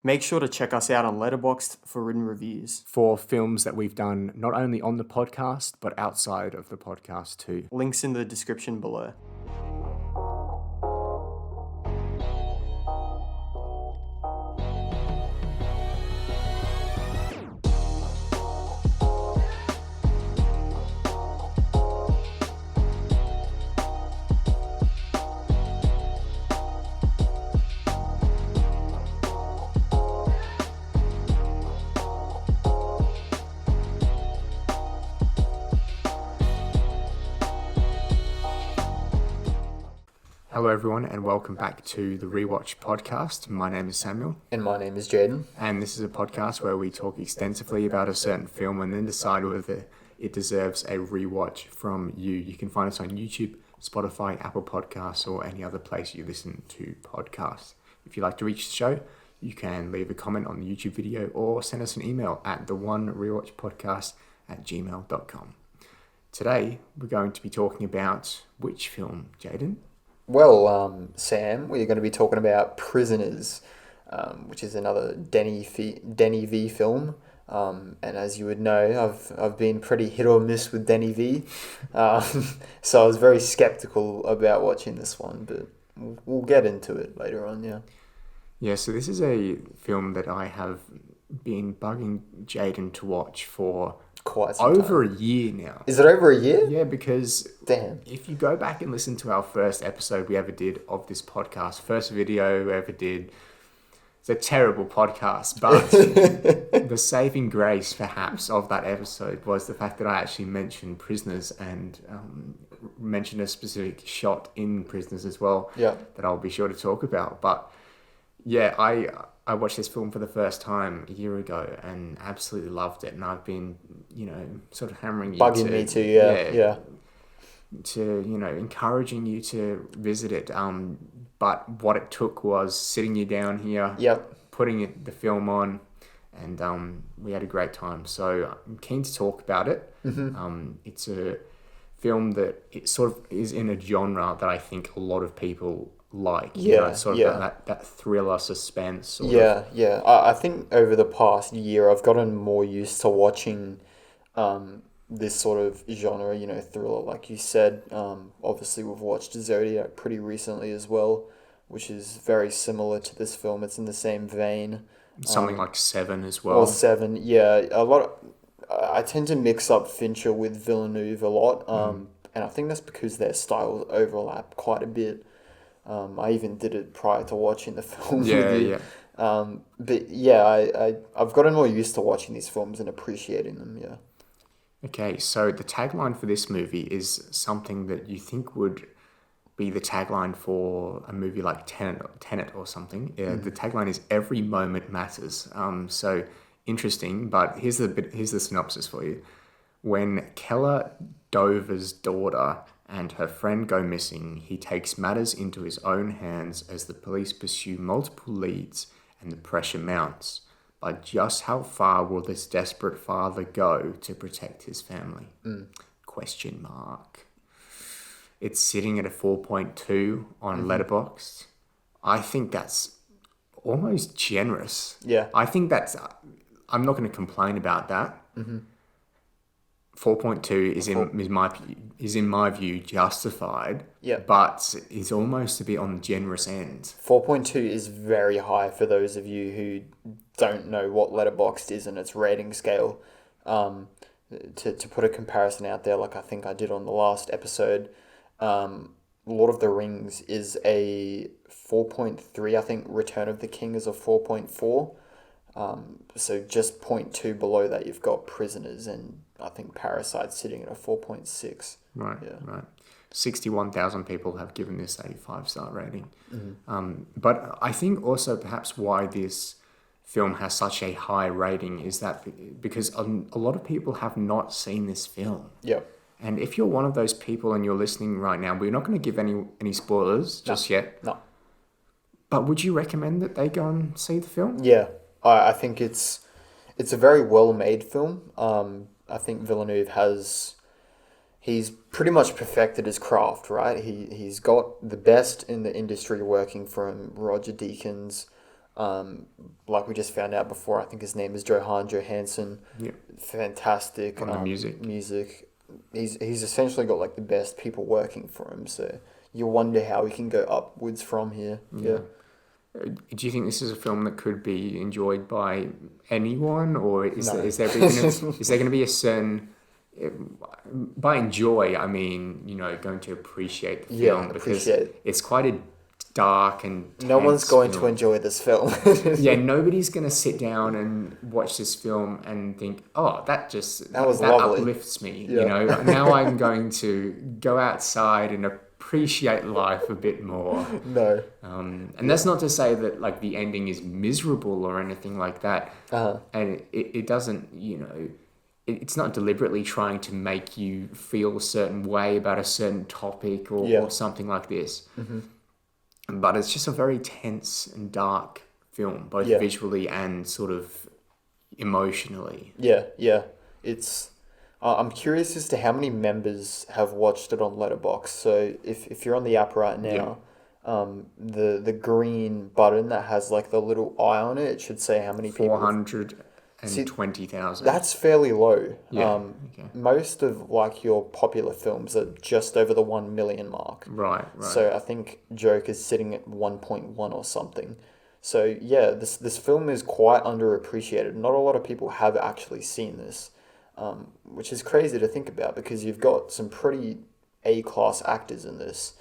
Make sure to check us out on Letterboxd for written reviews. for films that we've done not only on the podcast, but outside of the podcast too. Links in the description below. Hello, everyone, and welcome back to the Rewatch podcast. My name is Samuel, And my name is Jaden. and this is a podcast where we talk extensively about a certain film and then decide whether it deserves a rewatch from you. You can find us on YouTube, Spotify, Apple Podcasts, or any other place you listen to podcasts. If you'd like to reach the show, you can leave a comment on the YouTube video or send us an email at theonerewatchpodcast@gmail.com. Today, we're going to be talking about which film, Jaden? Well, Sam, we're going to be talking about Prisoners, which is another Denny-V film. And as you would know, I've been pretty hit or miss with Denny-V. So I was very skeptical about watching this one, but we'll get into it later on, yeah. Yeah, so this is a film that I have been bugging Jaden to watch for Quite some over time. a year now. Is it over a year? Yeah, because Damn. if you go back and listen to our first episode we ever did of this podcast, first video we ever did, it's a terrible podcast, but the saving grace perhaps of that episode was the fact that I actually mentioned Prisoners and mentioned a specific shot in Prisoners as well Yeah. that I'll be sure to talk about. But yeah, I watched this film for the first time a year ago and absolutely loved it. And I've been, sort of hammering you Bugging me too, yeah. to, encouraging you to visit it. But what it took was sitting you down here, Yep. putting the film on, and we had a great time. So I'm keen to talk about it. Mm-hmm. It's a film that it sort of is in a genre that I think a lot of people like. Yeah, sort of yeah. that thriller suspense. Sort of. Yeah. I think over the past year, I've gotten more used to watching this sort of genre, thriller, like you said. Obviously, we've watched Zodiac pretty recently as well, which is very similar to this film. It's in the same vein. Something like Seven as well. Or Seven, yeah. I tend to mix up Fincher with Villeneuve a lot, and I think that's because their styles overlap quite a bit. I even did it prior to watching the film with you. But yeah, I've gotten more used to watching these films and appreciating them, yeah. Okay, so the tagline for this movie is something that you think would be the tagline for a movie like Tenet or something. Yeah, the tagline is "Every moment matters." So interesting, but here's the synopsis for you. When Keller Dover's daughter and her friend go missing, he takes matters into his own hands as the police pursue multiple leads and the pressure mounts. But just how far will this desperate father go to protect his family? Question mark. It's sitting at a 4.2 on Letterboxd. I think that's almost generous. Yeah. I think I'm not going to complain about that. 4.2 is in my view justified. Yeah. But is almost a bit on the generous end. 4.2 is very high for those of you who don't know what Letterboxd is and its rating scale. To put a comparison out there, like I think I did on the last episode, Lord of the Rings is a 4.3. I think Return of the King is a 4.4. So just 0.2 below that, you've got Prisoners, and I think Parasite's sitting at a 4.6. Right, Yeah. right. 61,000 people have given this a 5-star rating. But I think also perhaps why this film has such a high rating is that because a lot of people have not seen this film. Yep. And if you're one of those people and you're listening right now, we're not going to give any spoilers just yet. No. But would you recommend that they go and see the film? Yeah, I think it's a very well-made film. I think Villeneuve he's pretty much perfected his craft, right? He's got the best in the industry working for him, Roger Deakins, Like we just found out before, I think his name is Johansson. Yeah. Fantastic. On the music. Music. He's essentially got like the best people working for him. So you wonder how he can go upwards from here. Yeah. Do you think this is a film that could be enjoyed by anyone, or is No. is there going to be a certain, by enjoy I mean, going to appreciate the film, because it's quite a dark and no one's tense going film. to enjoy this film. Yeah, nobody's going to sit down and watch this film and think, oh, that was lovely. uplifts me. Yeah. Now I'm going to go outside and appreciate life a bit more. No. And that's not to say that like the ending is miserable or anything like that. And it doesn't, it's not deliberately trying to make you feel a certain way about a certain topic or something like this. Mm-hmm. But it's just a very tense and dark film, both visually and sort of emotionally. Yeah. It's. I'm curious as to how many members have watched it on Letterboxd. So if you're on the app right now, the green button that has like the little eye on it should say how many people. 420,000. That's fairly low. Yeah. Okay. Most of like your popular films are just over the 1 million mark. Right. So I think Joker's sitting at 1.1 or something. So yeah, this film is quite underappreciated. Not a lot of people have actually seen this, which is crazy to think about because you've got some pretty A-class actors in this.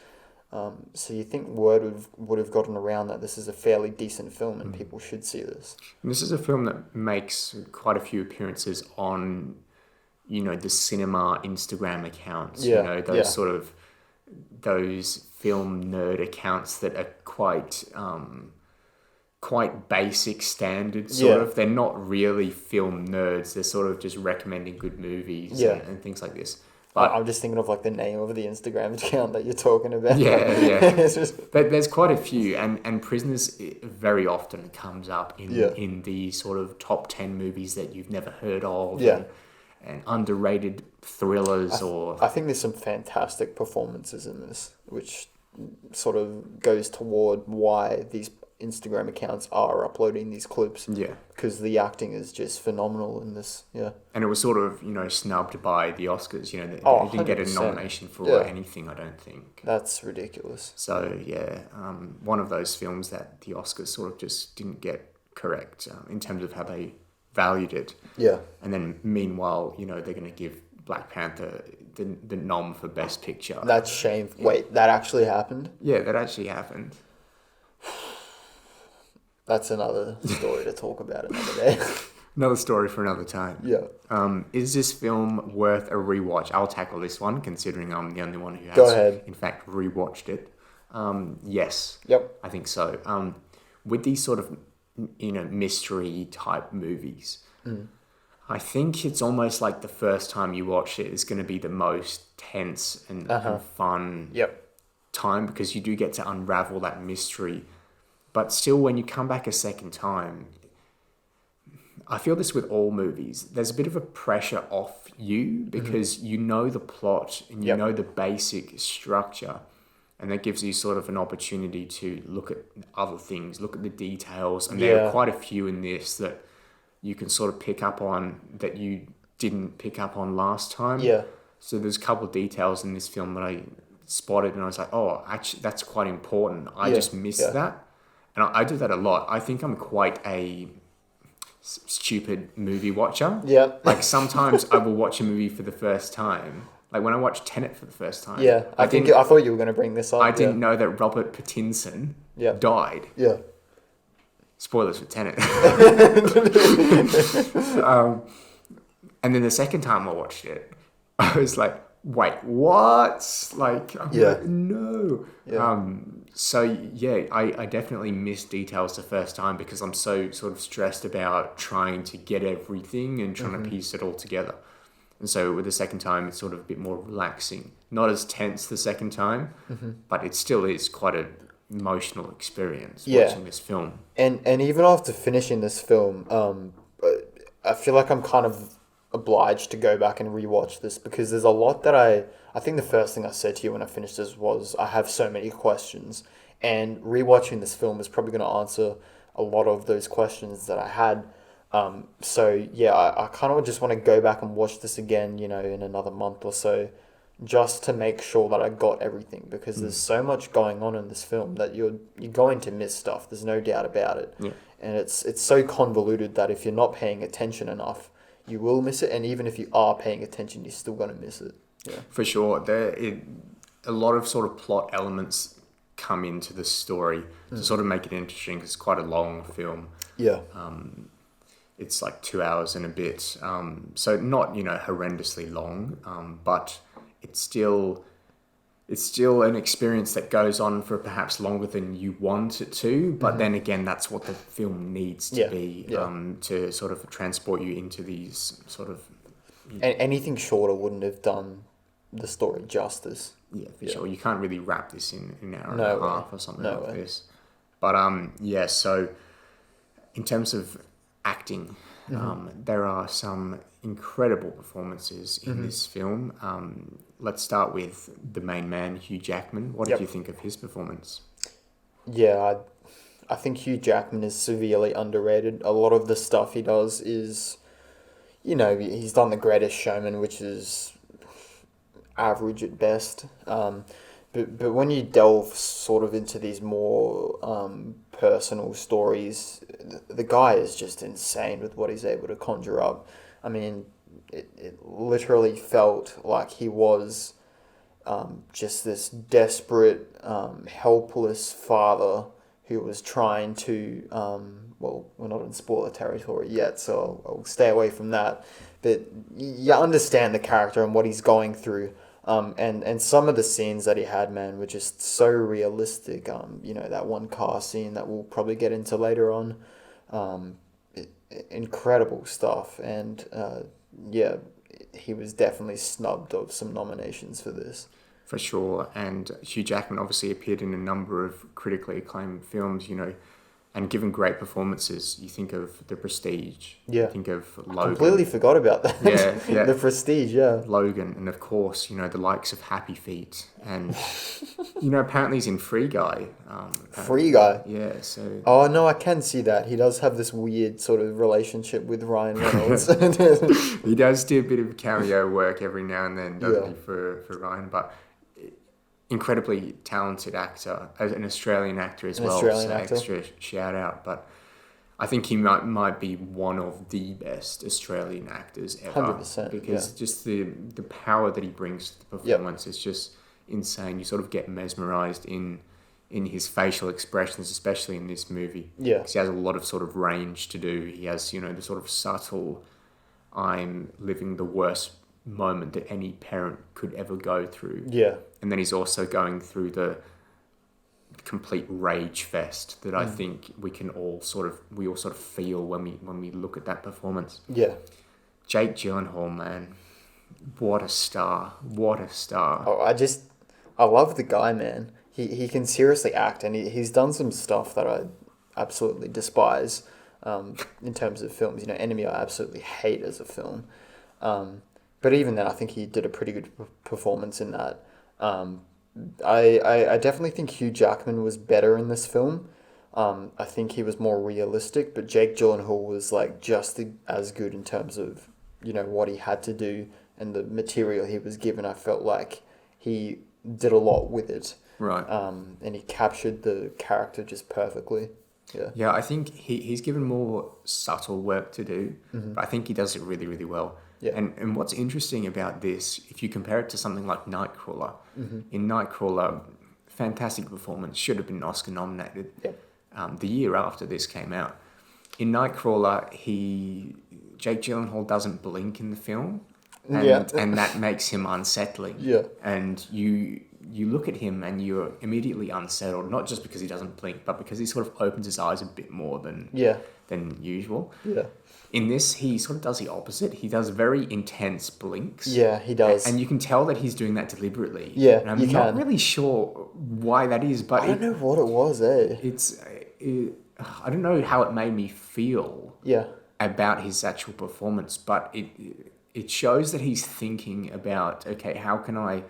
So you think word would have gotten around that this is a fairly decent film and people should see this. And this is a film that makes quite a few appearances on, the cinema Instagram accounts. Those film nerd accounts that are quite basic standard sort of. They're not really film nerds. They're sort of just recommending good movies and things like this. But I'm just thinking of like the name of the Instagram account that you're talking about. Yeah. It's just... There's quite a few, and Prisoners very often comes up in the sort of top 10 movies that you've never heard of. And underrated thrillers I think there's some fantastic performances in this, which sort of goes toward why these Instagram accounts are uploading these clips. Yeah. Because the acting is just phenomenal in this. Yeah. And it was sort of, snubbed by the Oscars. They didn't get a nomination for anything, I don't think. That's ridiculous. So, one of those films that the Oscars sort of just didn't get correct in terms of how they valued it. Yeah. And then meanwhile, they're going to give Black Panther the nom for Best Picture. That's shameful. Wait, that actually happened? Yeah, that actually happened. That's another story to talk about another day. Another story for another time. Yeah. Is this film worth a rewatch? I'll tackle this one, considering I'm the only one who has, Go ahead. in fact, rewatched it. Yes. Yep. I think so. With these sort of, mystery type movies, I think it's almost like the first time you watch it is going to be the most tense and fun time, because you do get to unravel that mystery. But still, when you come back a second time, I feel this with all movies, there's a bit of a pressure off you because you know the plot and you know the basic structure. And that gives you sort of an opportunity to look at other things, look at the details. And there are quite a few in this that you can sort of pick up on that you didn't pick up on last time. Yeah. So there's a couple of details in this film that I spotted and I was like, oh, actually, that's quite important. I just missed that. And I do that a lot. I think I'm quite a stupid movie watcher. Yeah. Like sometimes I will watch a movie for the first time. Like when I watched Tenet for the first time. Yeah. I thought you were going to bring this up. I didn't know that Robert Pattinson died. Yeah. Spoilers for Tenet. And then the second time I watched it, I was like, wait, what? Like, like, no. Yeah. I definitely missed details the first time because I'm so sort of stressed about trying to get everything and trying to piece it all together. And so with the second time, it's sort of a bit more relaxing. Not as tense the second time, but it still is quite an emotional experience watching this film. And even after finishing this film, I feel like I'm kind of obliged to go back and rewatch this because there's a lot that I think the first thing I said to you when I finished this was I have so many questions, and rewatching this film is probably going to answer a lot of those questions that I had. So yeah, I kind of just want to go back and watch this again, you know, in another month or so, just to make sure that I got everything, because there's so much going on in this film that you're going to miss stuff. There's no doubt about it. Yeah. And it's so convoluted that if you're not paying attention enough, you will miss it. And even if you are paying attention, you're still going to miss it. Yeah. For sure. A lot of sort of plot elements come into the story to sort of make it interesting, because it's quite a long film. Yeah. It's like 2 hours and a bit. So not, you know, horrendously long, but it's still an experience that goes on for perhaps longer than you want it to. But then again, that's what the film needs to be, to sort of transport you into these sort of... Anything shorter wouldn't have done the story justice. Yeah, for sure. You can't really wrap this in an hour and No a way. half or something No like way. this. But yeah, so in terms of acting, there are some incredible performances in this film. Let's start with the main man, Hugh Jackman. What did you think of his performance? Yeah, I think Hugh Jackman is severely underrated. A lot of the stuff he does is, you know, he's done The Greatest Showman, which is average at best. But when you delve sort of into these more personal stories, the guy is just insane with what he's able to conjure up. I mean, it literally felt like he was just this desperate, helpless father who was trying to, well, we're not in spoiler territory yet, so I'll stay away from that. But you understand the character and what he's going through. And some of the scenes that he had, man, were just so realistic. You know, that one car scene that we'll probably get into later on. Incredible stuff. And yeah, he was definitely snubbed of some nominations for this. For sure. And Hugh Jackman obviously appeared in a number of critically acclaimed films, you know, and given great performances. You think of The Prestige. Yeah. You think of Logan. Completely forgot about that. Yeah. The Prestige, yeah. Logan. And of course, you know, the likes of Happy Feet. And, you know, apparently he's in Free Guy. Free Guy? Yeah, so... Oh, no, I can see that. He does have this weird sort of relationship with Ryan Reynolds. He does do a bit of cameo work every now and then, doesn't Yeah. he, for Ryan? But incredibly talented actor, an Australian actor as well. Australian so actor. extra shout out. But I think he might be one of the best Australian actors ever. 100%, Because just the power that he brings to the performance is just insane. You sort of get mesmerised in his facial expressions, especially in this movie. Yeah. Because he has a lot of sort of range to do. He has, you know, the sort of subtle, I'm living the worst moment that any parent could ever go through. Yeah. And then he's also going through the complete rage fest that I think we all sort of feel when we look at that performance. Yeah. Jake Gyllenhaal, man, what a star! What a star! Oh, I love the guy, man. He can seriously act, and he's done some stuff that I absolutely despise in terms of films. You know, Enemy I absolutely hate as a film. But even then, I think he did a pretty good performance in that. I definitely think Hugh Jackman was better in this film. I think he was more realistic, but Jake Gyllenhaal was like just as good in terms of, you know, what he had to do and the material he was given. I felt like he did a lot with it. Right. And he captured the character just perfectly. Yeah. Yeah, I think he's given more subtle work to do, but I think he does it really, really well. Yeah. And what's interesting about this, if you compare it to something like Nightcrawler, in Nightcrawler, fantastic performance, should have been Oscar nominated. Yep. The year after this came out. In Nightcrawler, Jake Gyllenhaal doesn't blink in the film, and that makes him unsettling. Yeah. And you look at him and you're immediately unsettled, not just because he doesn't blink, but because he sort of opens his eyes a bit more than usual. Yeah. In this, he sort of does the opposite. He does very intense blinks. Yeah, he does. And you can tell that he's doing that deliberately. Yeah, and I'm you not can. really sure why that is, but I don't know what it was, eh? I don't know how it made me feel Yeah. about his actual performance, but it shows that he's thinking about, okay, how can I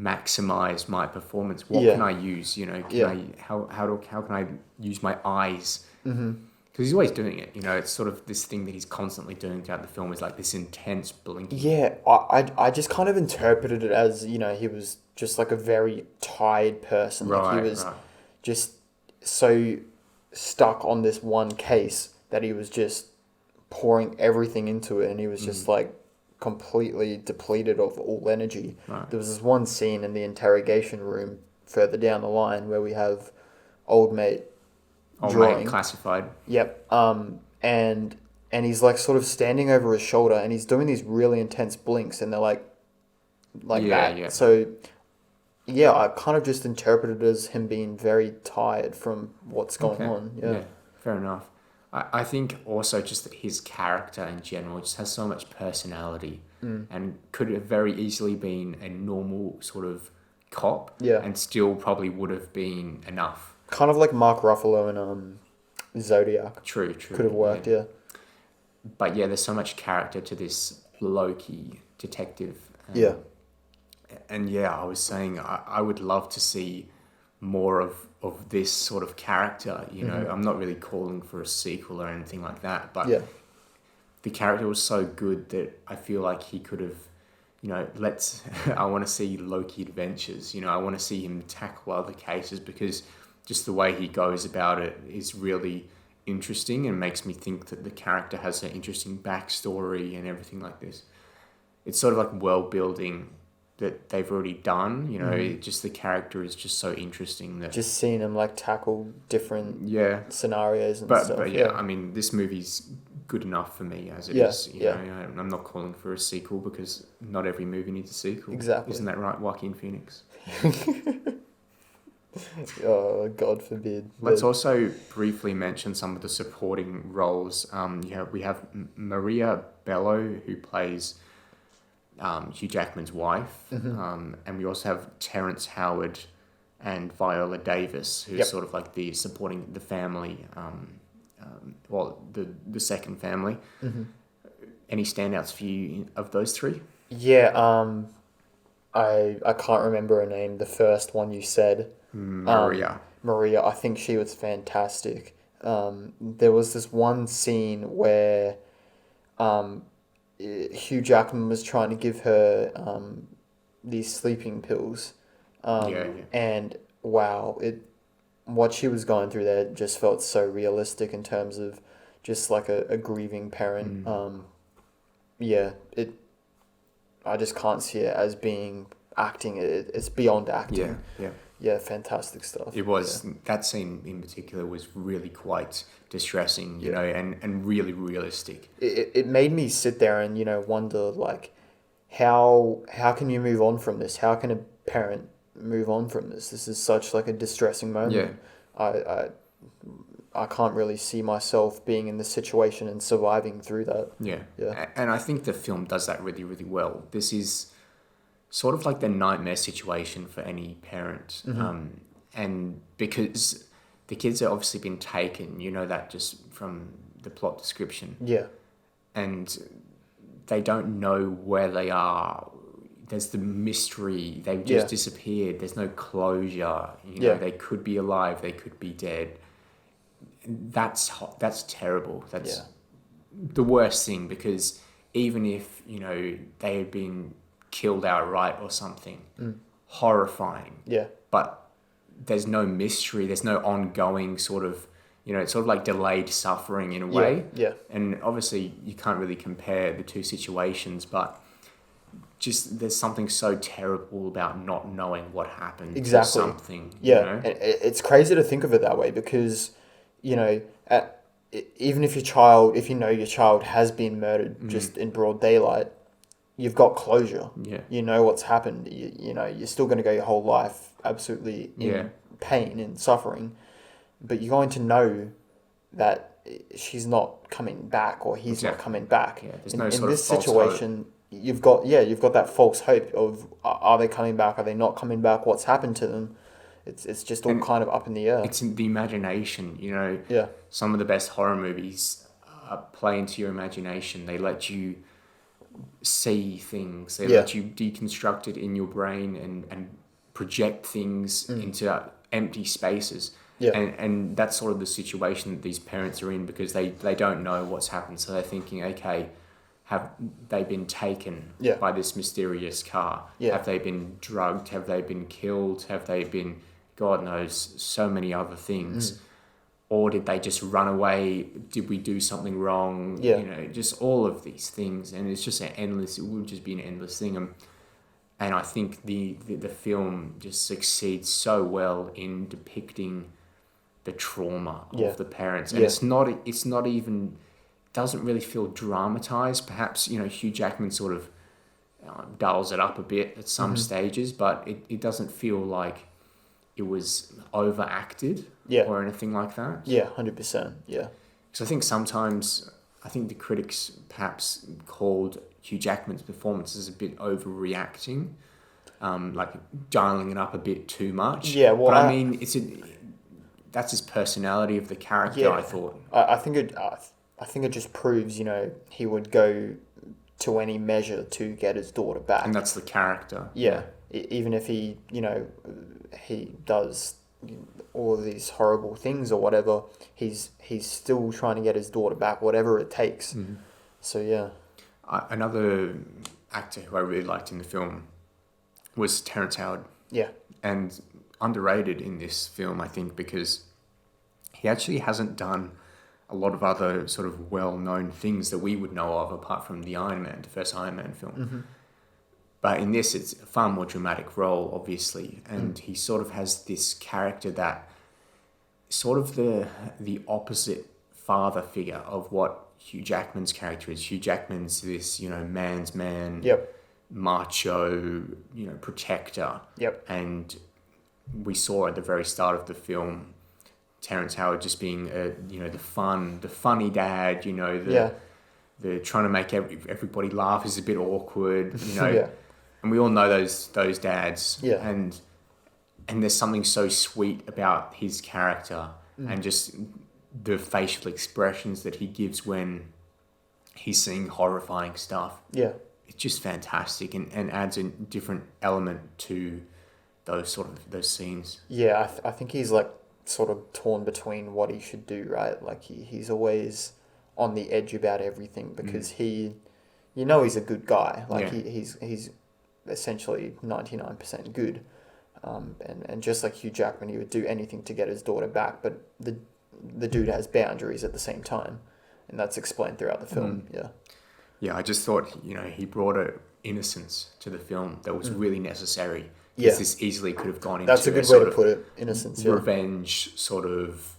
maximize my performance. What Yeah. can I use? You know, Yeah. how can I use my eyes? Mm-hmm. Because he's always doing it. You know, it's sort of this thing that he's constantly doing throughout the film is like this intense blinking. Yeah, I just kind of interpreted it as, you know, he was just like a very tired person. Like he was just so stuck on this one case that he was just pouring everything into it, and he was just like completely depleted of all energy. Right. There was this one scene in the interrogation room further down the line where we have old mate drawing. Classified. Yep. And he's like sort of standing over his shoulder, and he's doing these really intense blinks, and they're like that. Yeah. So yeah, I kind of just interpreted it as him being very tired from what's going on. Yeah. Fair enough. I think also just that his character in general just has so much personality and could have very easily been a normal sort of cop and still probably would have been enough. Kind of like Mark Ruffalo in Zodiac. True. Could have worked, yeah. But yeah, there's so much character to this low-key detective. Yeah. And yeah, I was saying I would love to see more of this sort of character. You know, I'm not really calling for a sequel or anything like that, but the character was so good that I feel like he could have, you know, I want to see Loki adventures. You know, I want to see him tackle other cases because just the way he goes about it is really interesting and makes me think that the character has an interesting backstory and everything like this. It's sort of like world building that they've already done, you know, just the character is just so interesting that just seeing him like tackle different scenarios and stuff. But yeah, I mean, this movie's good enough for me as it is. You know, I'm not calling for a sequel because not every movie needs a sequel. Exactly. Isn't that right, Joaquin Phoenix? Oh, God forbid. Let's also briefly mention some of the supporting roles. We have Maria Bello, who plays Hugh Jackman's wife, and we also have Terrence Howard and Viola Davis, who's sort of like the supporting the family, the second family. Any standouts for you of those three? Yeah, I can't remember her name. The first one you said, Maria. Maria, I think she was fantastic. There was this one scene where Hugh Jackman was trying to give her these sleeping pills. And wow, what she was going through there just felt so realistic in terms of just like a grieving parent. I just can't see it as being acting. It's beyond acting. Yeah, fantastic stuff. It was, that scene in particular was really quite distressing, you know, and really realistic. It made me sit there and, you know, wonder, like, how can you move on from this? How can a parent move on from this? This is such, like, a distressing moment. I can't really see myself being in this situation and surviving through that. Yeah. And I think the film does that really, really well. This is sort of like the nightmare situation for any parent. And because the kids have obviously been taken, you know that just from the plot description. Yeah. And they don't know where they are. There's the mystery. They've just disappeared. There's no closure. You know, they could be alive. They could be dead. That's terrible. That's the worst thing, because even if, you know, they had been killed outright or something, horrifying. Yeah. But there's no mystery. There's no ongoing sort of, you know, it's sort of like delayed suffering in a way. Yeah. And obviously you can't really compare the two situations, but just there's something so terrible about not knowing what happened to something. Yeah. You know? It's crazy to think of it that way because, you know, even if you know your child has been murdered just in broad daylight, you've got closure. Yeah. You know what's happened. You know, you're still going to go your whole life absolutely in pain and suffering, but you're going to know that she's not coming back or he's not coming back. Yeah, there's in this situation, you've got that false hope of are they coming back? Are they not coming back? What's happened to them? It's just all kind of up in the air. It's in the imagination, you know. Yeah. Some of the best horror movies play into your imagination. They let you see things. They Yeah. let you deconstruct it in your brain and project things into empty spaces. Yeah. And that's sort of the situation that these parents are in, because they don't know what's happened. So they're thinking, okay, have they been taken Yeah. by this mysterious car? Yeah. Have they been drugged? Have they been killed? Have they been, God knows, so many other things? Or did they just run away? Did we do something wrong? Yeah. You know, just all of these things. And it's just it would just be an endless thing. And I think the film just succeeds so well in depicting the trauma Yeah. of the parents. And Yeah. it's not even, doesn't really feel dramatized. Perhaps, you know, Hugh Jackman sort of dulls it up a bit at some stages, but it doesn't feel like it was overacted Yeah. or anything like that. Yeah, 100%. Yeah. Because I think sometimes, I think the critics perhaps called Hugh Jackman's performance as a bit overreacting, like dialing it up a bit too much. Yeah, well, but I mean, that's his personality of the character. Yeah. I thought. I think it just proves, you know, he would go to any measure to get his daughter back. And that's the character. Yeah. Even if he, you know, he does all of these horrible things or whatever, he's still trying to get his daughter back, whatever it takes. So yeah. Another actor who I really liked in the film was Terrence Howard. Yeah. And underrated in this film, I think, because he actually hasn't done a lot of other sort of well-known things that we would know of, apart from the first Iron Man film. But in this, it's a far more dramatic role, obviously, and he sort of has this character that sort of the opposite father figure of what Hugh Jackman's character is. Hugh Jackman's this, you know, man's man, Yep. macho, you know, protector. Yep. And we saw at the very start of the film Terrence Howard just being you know, the funny dad, you know, the trying to make everybody laugh is a bit awkward, you know. Yeah. And we all know those dads. Yeah. And there's something so sweet about his character and just the facial expressions that he gives when he's seeing horrifying stuff. Yeah. It's just fantastic and adds a different element to those scenes. Yeah, I think he's like sort of torn between what he should do, right? Like he's always on the edge about everything because he's a good guy. Like Yeah. he's essentially 99% good. And just like Hugh Jackman, he would do anything to get his daughter back, but the dude has boundaries at the same time, and that's explained throughout the film. Yeah. Yeah, I just thought, you know, he brought an innocence to the film that was really necessary. Yeah. Because this easily could have gone into That's a good way sort to of put it. Innocence. Yeah. revenge sort of,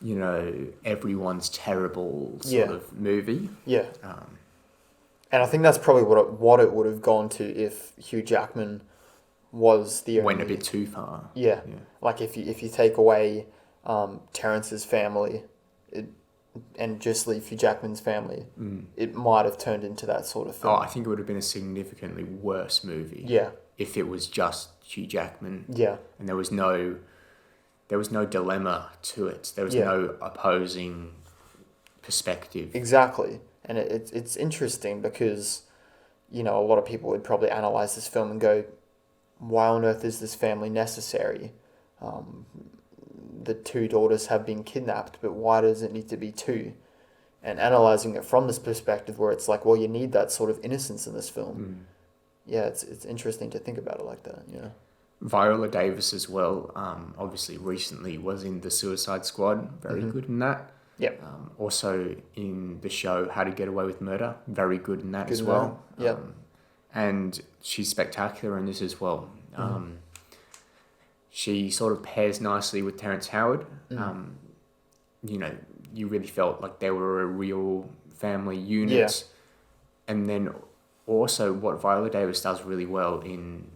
you know, everyone's terrible sort of movie. Yeah. And I think that's probably what it would have gone to if Hugh Jackman was the only... Went a bit too far. Yeah. Yeah. Like if you take away Terrence's family and just leave Hugh Jackman's family, it might have turned into that sort of film. Oh, I think it would have been a significantly worse movie. Yeah. If it was just Hugh Jackman. Yeah. And there was no dilemma to it. There was Yeah. no opposing perspective. Exactly. And it's interesting because, you know, a lot of people would probably analyze this film and go, why on earth is this family necessary? The two daughters have been kidnapped, but why does it need to be two? And analyzing it from this perspective where it's like, well, you need that sort of innocence in this film. Yeah, it's interesting to think about it like that, yeah. Viola Davis as well, obviously recently was in The Suicide Squad, very good in that. Yep. Also in the show How to Get Away with Murder, very good in that as well. Yep. And she's spectacular in this as well. She sort of pairs nicely with Terrence Howard. You know, you really felt like they were a real family unit. Yeah. And then also what Viola Davis does really well in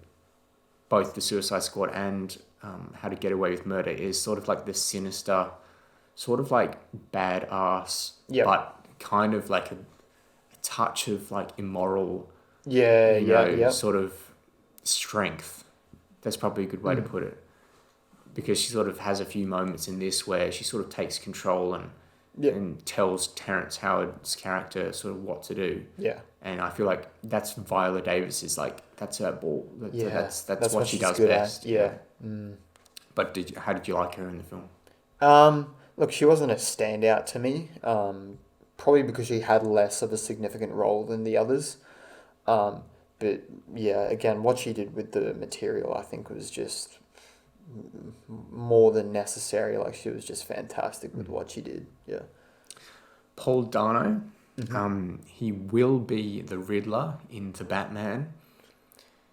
both The Suicide Squad and How to Get Away with Murder is sort of like the sinister, sort of like badass, but kind of like a touch of like immoral, sort of strength. That's probably a good way to put it. Because she sort of has a few moments in this where she sort of takes control and Yeah. and tells Terrence Howard's character sort of what to do. Yeah. And I feel like that's Viola Davis is that's her ball. That's what she she's does good best. at. Yeah. But how did you like her in the film? Look, she wasn't a standout to me. Probably because she had less of a significant role than the others. But yeah, again, what she did with the material, I think, was just more than necessary. Like, she was just fantastic with what she did. Yeah. Paul Dano, he will be the Riddler in The Batman.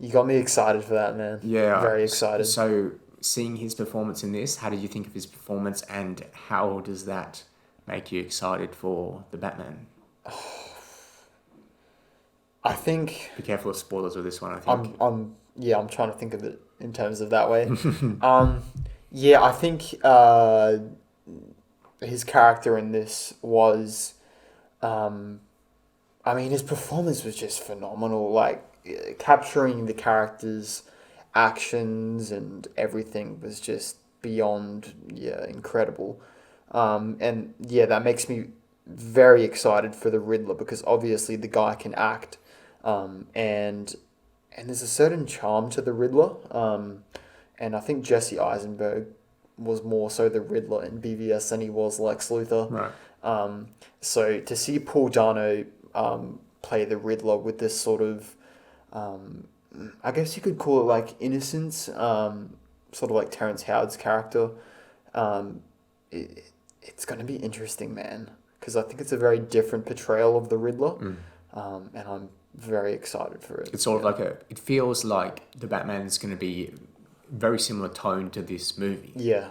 You got me excited for that, man. Yeah. Very excited. So, seeing his performance in this, how did you think of his performance, and how does that make you excited for The Batman? I think Be careful of spoilers with this one, I think. I'm trying to think of it in terms of that way. Yeah, I think his character in this was, his performance was just phenomenal. Like, capturing the character's actions and everything was just beyond, incredible. And yeah, that makes me very excited for the Riddler, because obviously the guy can act, and there's a certain charm to the Riddler. And I think Jesse Eisenberg was more so the Riddler in BVS than he was Lex Luthor. Right. So to see Paul Dano play the Riddler with this sort of, I guess you could call it like innocence, sort of like Terrence Howard's character, it's going to be interesting, man, because I think it's a very different portrayal of the Riddler, and I'm very excited for it. It's sort of it feels like The Batman is going to be very similar tone to this movie. Yeah.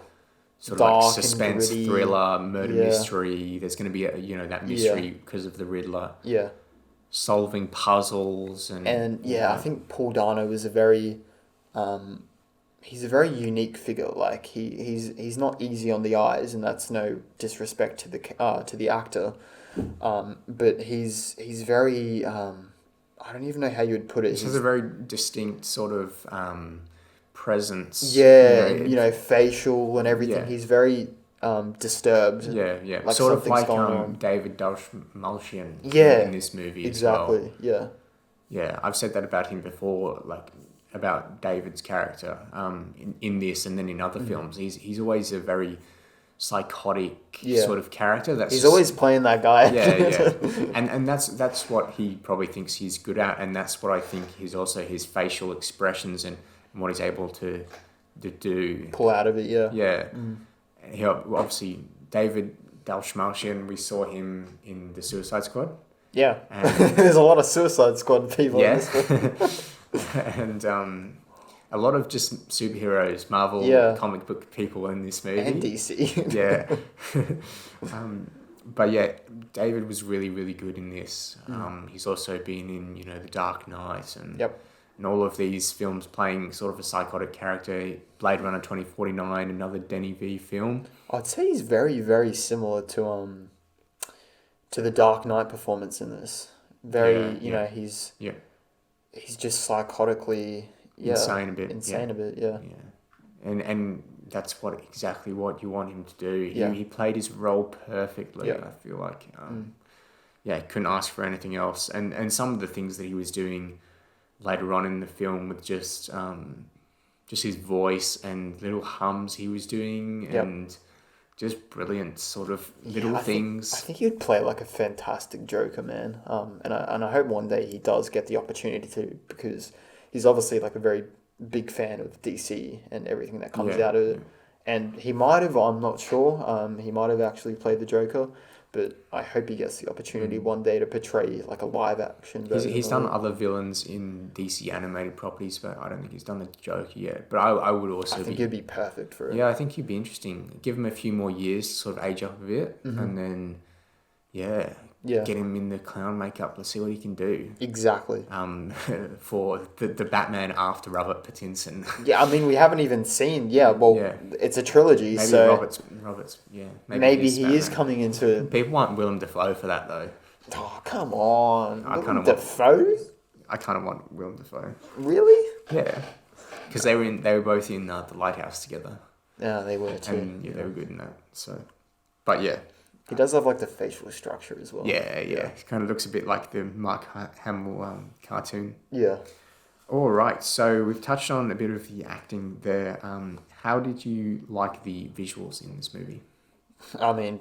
Sort Dark of like and suspense, gritty. thriller, murder Yeah. mystery. There's going to be that mystery because of the Riddler. Yeah. Solving puzzles and I think Paul Dano is a very, he's a very unique figure. Like, he's not easy on the eyes, and that's no disrespect to the actor, but he's very, I don't even know how you would put it. He has a very distinct sort of presence. Yeah, facial and everything. Yeah. He's very disturbed. Yeah. Like sort of something's like going on. David Dalsmalchian in this movie exactly. as well. Yeah. Yeah, I've said that about him before, like about David's character in this and then in other films. He's always a very psychotic sort of character. He's always playing that guy. Yeah. And that's what he probably thinks he's good at, and that's what I think is also his facial expressions and what he's able to do. Pull out of it, yeah. Yeah. He, obviously, David Dalsmalchian, we saw him in The Suicide Squad. Yeah. And there's a lot of Suicide Squad people in yeah. this one. And a lot of just superheroes, Marvel comic book people in this movie. And DC. Yeah. But yeah, David was really, really good in this. He's also been in, The Dark Knight and all of these films playing sort of a psychotic character. Blade Runner 2049, another Denny-V film. I'd say he's very, very similar to the Dark Knight performance in this. Very, he's just psychotically insane a bit. Insane a bit, yeah. And that's exactly what you want him to do. He played his role perfectly. I feel like, couldn't ask for anything else. And some of the things that he was doing later on in the film with just his voice and little hums he was doing and just brilliant sort of little things. I think he'd play like a fantastic Joker, man. And I hope one day he does get the opportunity to, because he's obviously like a very big fan of DC and everything that comes out of it. And he might have, I'm not sure, he might have actually played the Joker, but I hope he gets the opportunity one day to portray like a live action version. He's done other villains in DC animated properties, but I don't think he's done the Joker yet. But I would also I think he'd be perfect for it. Yeah, I think he'd be interesting. Give him a few more years to sort of age up a bit, and then, get him in the clown makeup. Let's see what he can do. Exactly. For the Batman after Robert Pattinson. Yeah, I mean, we haven't even seen. It's a trilogy, maybe so Robert's. Yeah, maybe he is coming into. People want Willem Dafoe for that though. Oh, come on! I kind of Dafoe. I kind of want Willem Dafoe. Really? Yeah, because they were both in The Lighthouse together. Yeah, they were too. And they were good in that. So, but yeah. He does have like the facial structure as well. Yeah. It kind of looks a bit like the Mark Hamill cartoon. Yeah. All right, so we've touched on a bit of the acting there. How did you like the visuals in this movie? I mean,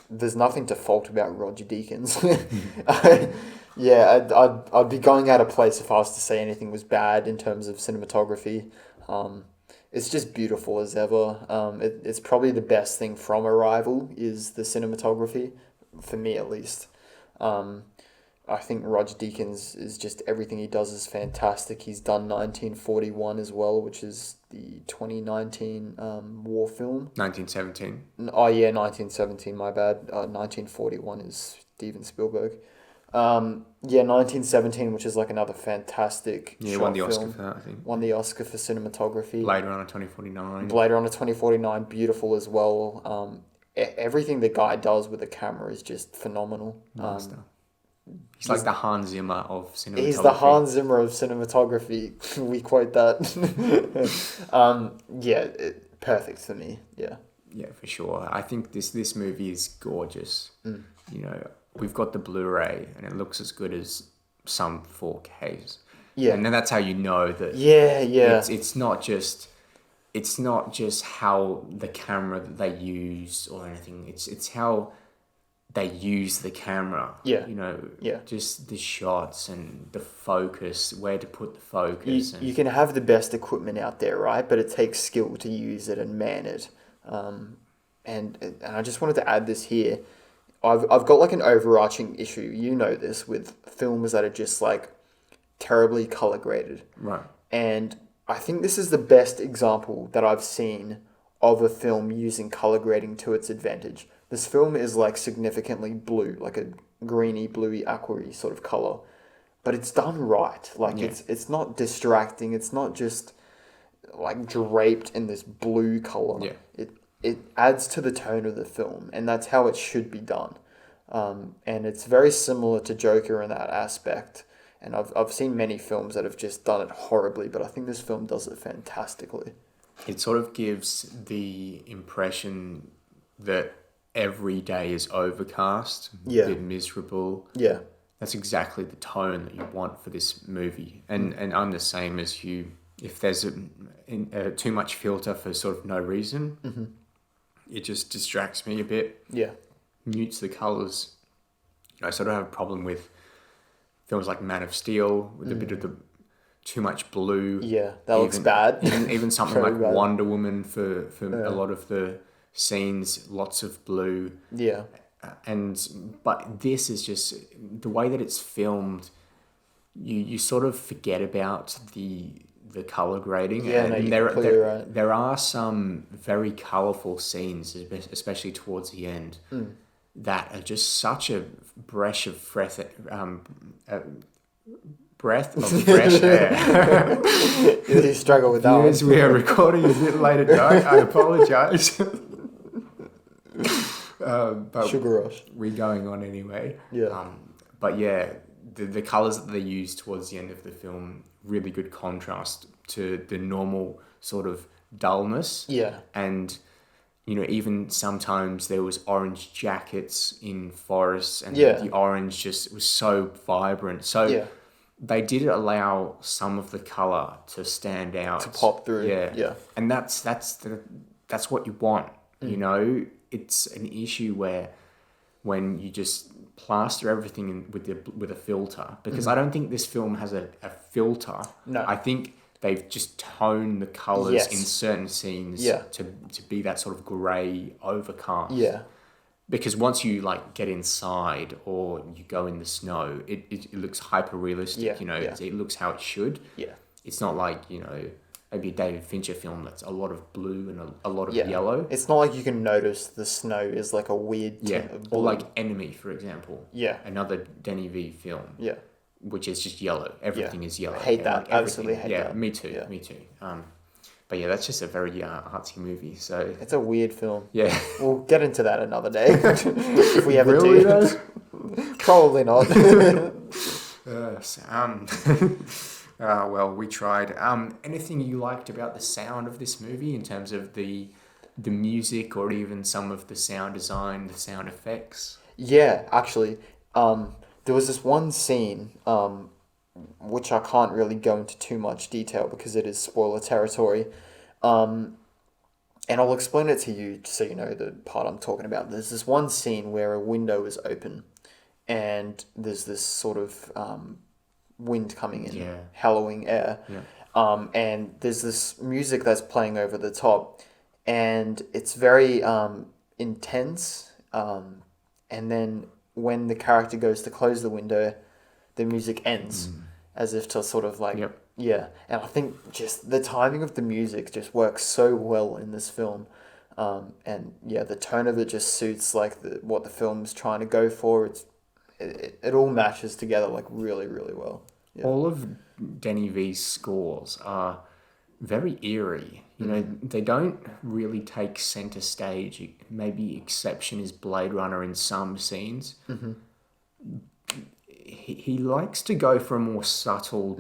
there's nothing to fault about Roger Deakins. Yeah, I'd be going out of place if I was to say anything was bad in terms of cinematography. It's just beautiful as ever. It's probably the best thing from Arrival is the cinematography, for me at least. I think Roger Deakins is just everything he does is fantastic. He's done 1941 as well, which is the 2019 war film. 1917. Oh yeah, 1917. My bad. 1941 is Steven Spielberg. Yeah, 1917, which is like another fantastic. Yeah, short won the Oscar film. for that, I think. Won the Oscar for cinematography. Blade Runner 2049. Blade Runner 2049, beautiful as well. Everything the guy does with the camera is just phenomenal. Master. He's like the Hans Zimmer of cinematography. He's the Hans Zimmer of cinematography. We quote that. Yeah, perfect for me. Yeah. Yeah, for sure. I think this movie is gorgeous. You know, we've got the Blu-ray and it looks as good as some 4Ks. Yeah. And then that's how you know that. Yeah. It's not just how the camera that they use or anything. It's how they use the camera. Yeah. You know. Yeah. Just the shots and the focus, where to put the focus. You can have the best equipment out there, right? But it takes skill to use it and man it. And I just wanted to add this here. I've got like an overarching issue. You know this with films that are just like terribly color graded. Right. And I think this is the best example that I've seen of a film using color grading to its advantage. This film is like significantly blue, like a greeny, bluey, aquary sort of color, but it's done right. Like it's not distracting. It's not just like draped in this blue color. Yeah. It adds to the tone of the film, and that's how it should be done. And it's very similar to Joker in that aspect. And I've seen many films that have just done it horribly, but I think this film does it fantastically. It sort of gives the impression that every day is overcast, a bit miserable. Yeah. That's exactly the tone that you want for this movie. And I'm the same as you. If there's too much filter for sort of no reason, it just distracts me a bit. Yeah. Mutes the colours. I sort of have a problem with films like Man of Steel with a bit of the too much blue. Yeah, that looks bad. Even something like bad. Wonder Woman for a lot of the scenes, lots of blue. Yeah. But this is just the way that it's filmed. You sort of forget about the color grading. Yeah, and no, you're completely right. There are some very colorful scenes, especially towards the end, that are just such a breath of fresh air. You struggle with that Yes, one. we are recording a bit late at night. I apologize. But Sugar rush. we're going on anyway. Yeah. But yeah, the colours that they use towards the end of the film, really good contrast to the normal sort of dullness. Yeah. And, you know, even sometimes there was orange jackets in forests and Yeah. the orange just was so vibrant. So they did allow some of the colour to stand out. To pop through. Yeah. And that's what you want, you know? It's an issue where when you just plaster everything in with a filter, because I don't think this film has a filter. No. I think they've just toned the colours Yes. in certain scenes to be that sort of grey overcast. Yeah. Because once you like get inside or you go in the snow, it looks hyper realistic. Yeah, You know, yeah. it looks how it should. Yeah. It's not like, you know, maybe a David Fincher film that's a lot of blue and a lot of Yeah. yellow. It's not like you can notice the snow is like a weird tint of blue. Or like Enemy, for example. Yeah. Another Denny-V film. Yeah. Which is just yellow. Everything is yellow. I hate And, that. like, everything- Absolutely hate that. Me too. Yeah. Me too. But yeah, that's just a very artsy movie. So It's a weird film. yeah. We'll get into that another day. If we ever Really, do. though? Probably not. Yes. Well, we tried. Anything you liked about the sound of this movie in terms of the the music or even some of the sound design, the sound effects? Yeah, actually, there was this one scene, which I can't really go into too much detail because it is spoiler territory. And I'll explain it to you so you know the part I'm talking about. There's this one scene where a window is open and there's this sort of wind coming in, Yeah. hallowing air. Yeah. And there's this music that's playing over the top, and it's very intense. And then when the character goes to close the window, the music ends as if to sort of like, Yep. yeah. And I think just the timing of the music just works so well in this film. And yeah, the tone of it just suits like what the film's trying to go for. It all matches together like really, really well. Yeah. All of Denny-V's scores are very eerie. You know, they don't really take center stage. Maybe exception is Blade Runner in some scenes. He likes to go for a more subtle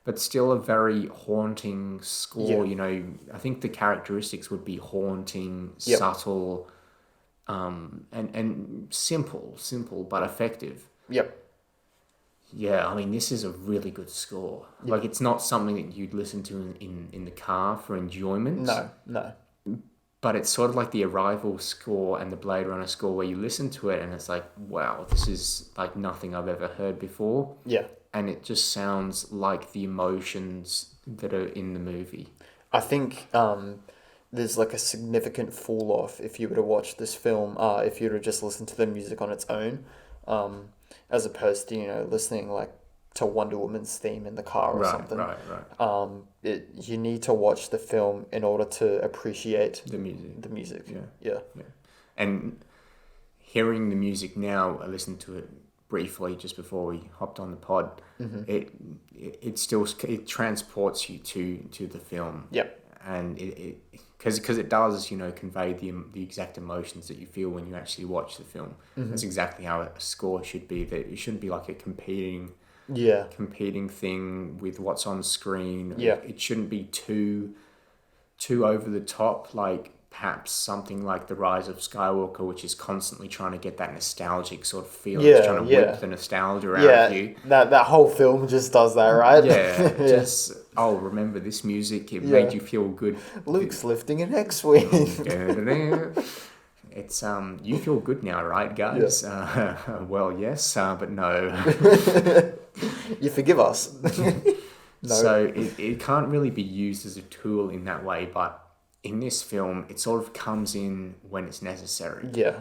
but still a very haunting score. Yeah. You know, I think the characteristics would be haunting, Yep. subtle, and simple but effective. Yep. Yeah, I mean, this is a really good score. Like, it's not something that you'd listen to in the car for enjoyment. No. But it's sort of like the Arrival score and the Blade Runner score where you listen to it and it's like, wow, this is like nothing I've ever heard before. Yeah. And it just sounds like the emotions that are in the movie. I think there's like a significant fall off if you were to watch this film, if you were to just listen to the music on its own, as opposed to, you know, listening like to Wonder Woman's theme in the car or something. Right. You need to watch the film in order to appreciate The music. Yeah. And hearing the music now, I listened to it briefly just before we hopped on the pod. It transports you to the film. Yep. And because it does, you know, convey the exact emotions that you feel when you actually watch the film. That's exactly how a score should be. That it shouldn't be like a competing thing with what's on screen. Yeah. It shouldn't be too over the top, like perhaps something like The Rise of Skywalker, which is constantly trying to get that nostalgic sort of feel. It's trying to whip the nostalgia out of you. That whole film just does that, right? Yeah, just, remember this music, it made you feel good. Luke's lifting an X-Wing. It's, you feel good now, right, guys? Well, yes, but no. You forgive us. No. So it can't really be used as a tool in that way, but in this film, it sort of comes in when it's necessary. Yeah.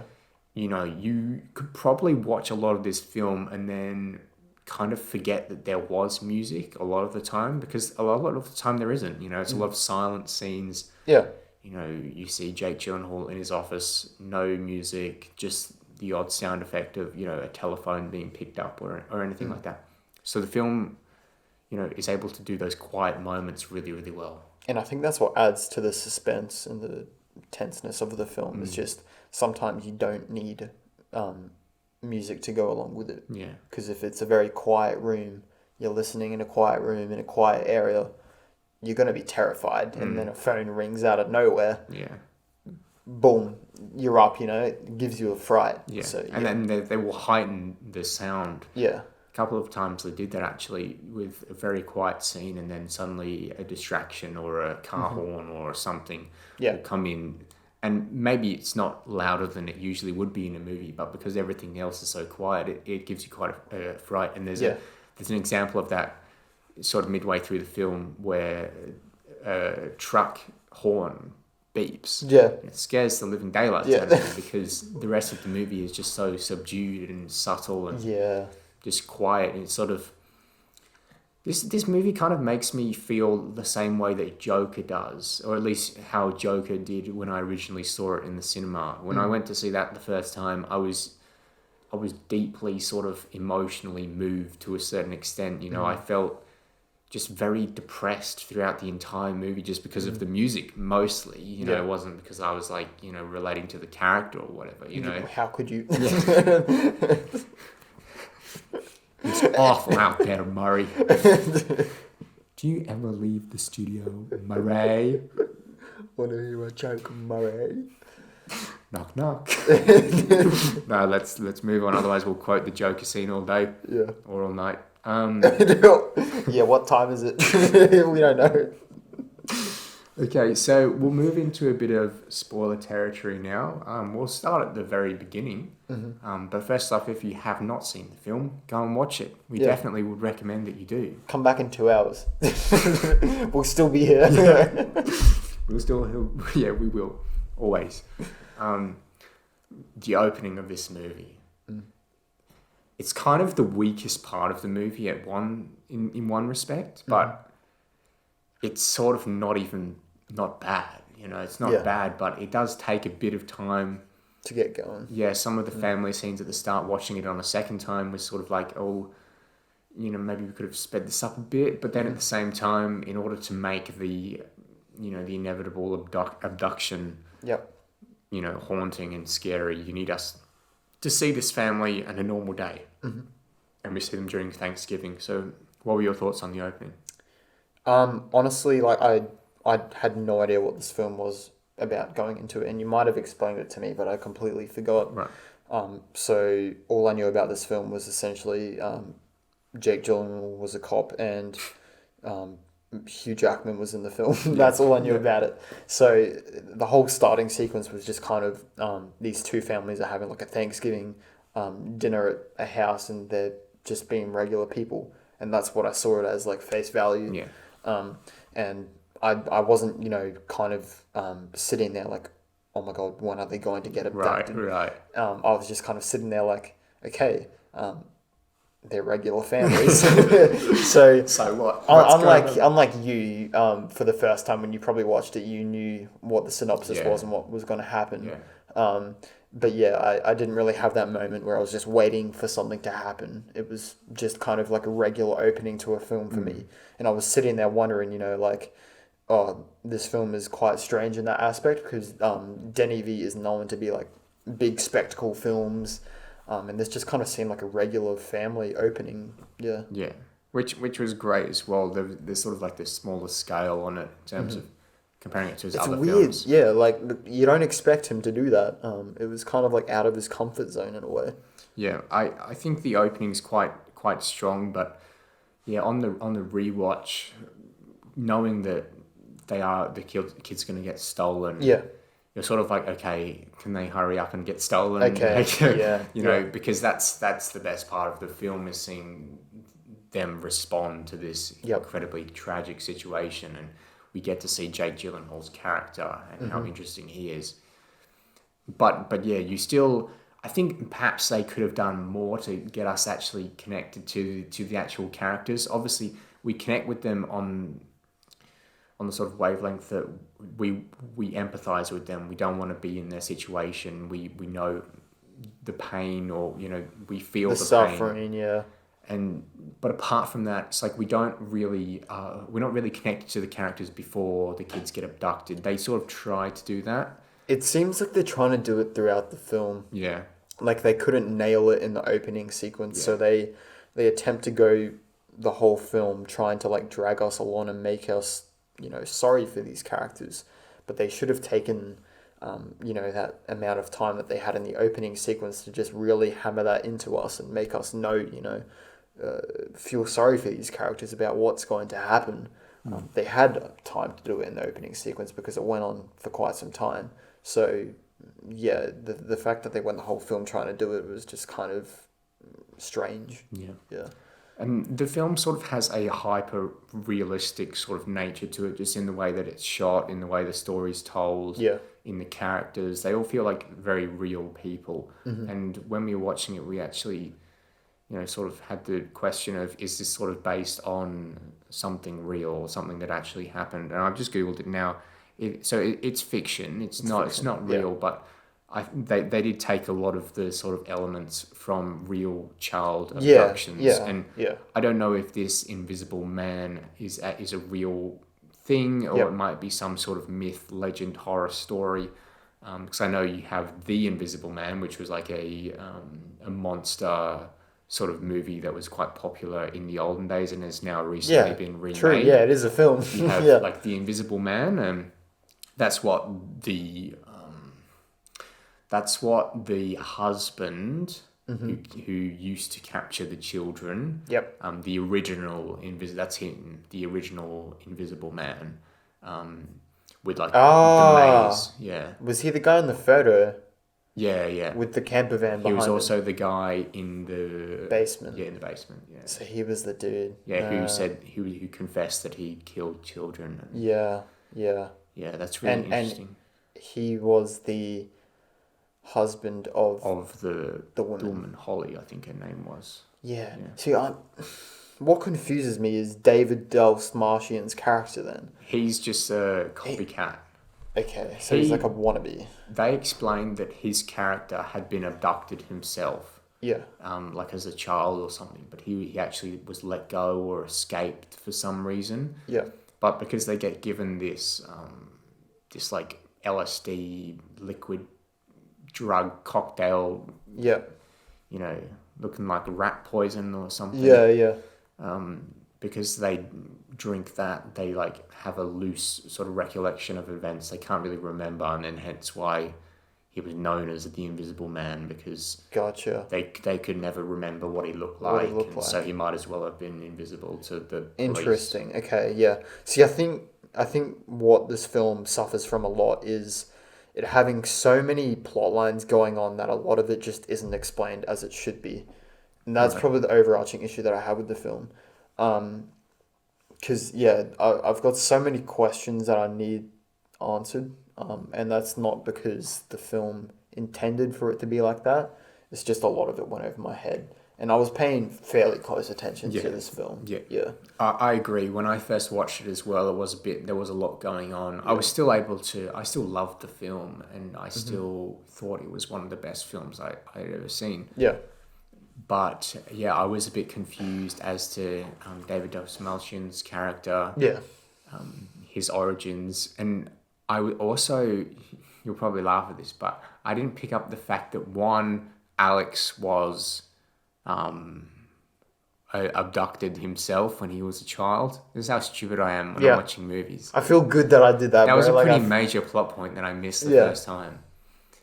You know, you could probably watch a lot of this film and then kind of forget that there was music a lot of the time, because a lot of the time there isn't. You know, it's a lot of silent scenes. Yeah. You know, you see Jake Gyllenhaal in his office, no music, just the odd sound effect of, you know, a telephone being picked up or anything like that. So the film, you know, is able to do those quiet moments really, really well. And I think that's what adds to the suspense and the tenseness of the film. Is just sometimes you don't need music to go along with it. Yeah. Because if it's a very quiet room, you're listening in a quiet room in a quiet area, you're going to be terrified. And then a phone rings out of nowhere. Yeah. Boom, you're up, you know, it gives you a fright. Yeah. So, And then they will heighten the sound. Yeah. A couple of times they did that actually with a very quiet scene, and then suddenly a distraction or a car horn or something will come in. And maybe it's not louder than it usually would be in a movie, but because everything else is so quiet, it gives you quite a fright. And there's an example of that sort of midway through the film where a truck horn beeps. Yeah. It scares the living daylights out of you, because the rest of the movie is just so subdued and subtle and just quiet. And it's sort of this movie kind of makes me feel the same way that Joker does, or at least how Joker did when I originally saw it in the cinema. When I went to see that the first time, I was deeply sort of emotionally moved to a certain extent. You know, I felt just very depressed throughout the entire movie just because of the music mostly. You know, it wasn't because I was like, you know, relating to the character or whatever, you know. How could you? It's awful out there, Murray. Do you ever leave the studio, Murray? Want to hear a joke, Murray? Knock knock. No, let's move on. Otherwise, we'll quote the Joker scene all day. Yeah. Or all night. Yeah, what time is it? We don't know. Okay, so we'll move into a bit of spoiler territory now. We'll start at the very beginning. But first off, if you have not seen the film, go and watch it. We definitely would recommend that you do. Come back in 2 hours. We'll still be here. Yeah, we will. Always. The opening of this movie. It's kind of the weakest part of the movie in one respect, but it's sort of not bad. It's not bad, but it does take a bit of time to get going. Yeah, some of the family scenes at the start, watching it on a second time, was sort of like, maybe we could have sped this up a bit, but then at the same time, in order to make the inevitable abduction, haunting and scary, you need us to see this family on a normal day. And we see them during Thanksgiving. So what were your thoughts on the opening? Honestly, I had no idea what this film was about going into it, and you might have explained it to me, but I completely forgot. Right. So all I knew about this film was essentially Jake Gyllenhaal was a cop, and Hugh Jackman was in the film. That's all I knew about it. So the whole starting sequence was just kind of these two families are having like a Thanksgiving dinner at a house, and they're just being regular people, and that's what I saw it as, like, face value. Yeah. And I wasn't, kind of sitting there like, oh my God, when are they going to get abducted? Right. I was just kind of sitting there like, okay, they're regular families. So what? Unlike you, for the first time when you probably watched it, you knew what the synopsis was and what was going to happen. Yeah. But yeah, I didn't really have that moment where I was just waiting for something to happen. It was just kind of like a regular opening to a film for me. And I was sitting there wondering, this film is quite strange in that aspect, because Denny-V is known to be like big spectacle films. And this just kind of seemed like a regular family opening. Yeah. Yeah. Which was great as well. There's sort of like this smaller scale on it in terms of comparing it to his other films. Yeah, like you don't expect him to do that. It was kind of like out of his comfort zone in a way. Yeah, I think the opening's quite strong, but yeah, on the rewatch, knowing that the kid's going to get stolen. Yeah. You're sort of like, okay, can they hurry up and get stolen? Okay. Yeah. Because that's the best part of the film, is seeing them respond to this incredibly tragic situation, and we get to see Jake Gyllenhaal's character and how interesting he is. But yeah, I think perhaps they could have done more to get us actually connected to the actual characters. Obviously, we connect with them on the sort of wavelength that we empathize with them. We don't want to be in their situation. We know the pain, or we feel the suffering, pain. But apart from that, it's like we're not really connected to the characters before the kids get abducted. They sort of try to do that. It seems like they're trying to do it throughout the film. Yeah. Like they couldn't nail it in the opening sequence, so they attempt to go the whole film trying to like drag us along and make us sorry for these characters, but they should have taken that amount of time that they had in the opening sequence to just really hammer that into us and make us feel sorry for these characters about what's going to happen. They had time to do it in the opening sequence because it went on for quite some time. So yeah, the fact that they went the whole film trying to do it was just kind of strange. Yeah. And the film sort of has a hyper-realistic sort of nature to it, just in the way that it's shot, in the way the story's told, in the characters. They all feel like very real people. And when we were watching it, we actually, sort of had the question of, is this sort of based on something real, something that actually happened? And I've just Googled it now. It's fiction. It's not real, but they did take a lot of the sort of elements from real child abductions. I don't know if this Invisible Man is a real thing, or it might be some sort of myth, legend, horror story. Because I know you have The Invisible Man, which was like a monster sort of movie that was quite popular in the olden days and has now recently been remade. True. Yeah, it is a film. You have like The Invisible Man, That's what the husband who used to capture the children. Yep. The original that's him, the original Invisible Man. With like the maze. Yeah. Was he the guy in the photo Yeah. with the camper van behind He was him? also the guy in the Basement. Yeah, in the basement. Yeah. So he was the dude. Yeah, who confessed that he killed children. And, Yeah. yeah, that's really interesting. And he was the husband of the woman. woman, Holly, I think her name was. Yeah. See, what confuses me is David Dastmalchian's character then. He's just a copycat. Okay, so he's like a wannabe. They explained that his character had been abducted himself. Yeah. Like as a child or something, but he actually was let go or escaped for some reason. Yeah. But because they get given this like LSD liquid drug cocktail, Yeah. you know, looking like rat poison or something. Yeah. Because they drink that, they like have a loose sort of recollection of events. They can't really remember, and then hence why he was known as the Invisible Man, because Gotcha. they could never remember what he looked like, so he might as well have been invisible to the Interesting. Police. Okay, yeah. See, I think what this film suffers from a lot is it having so many plot lines going on that a lot of it just isn't explained as it should be. And that's probably the overarching issue that I have with the film. Because, I've got so many questions that I need answered. And that's not because the film intended for it to be like that. It's just a lot of it went over my head. And I was paying fairly close attention to this film. Yeah. I agree. When I first watched it as well, there was a lot going on. Yeah. I still loved the film, and I still thought it was one of the best films I'd ever seen. Yeah. But yeah, I was a bit confused as to David Dastmalchian's character. Yeah. His origins, and I would also, you'll probably laugh at this, but I didn't pick up the fact that Alex was abducted himself when he was a child. This is how stupid I am when I'm watching movies. I feel good that I did that. That was a pretty major plot point that I missed the first time.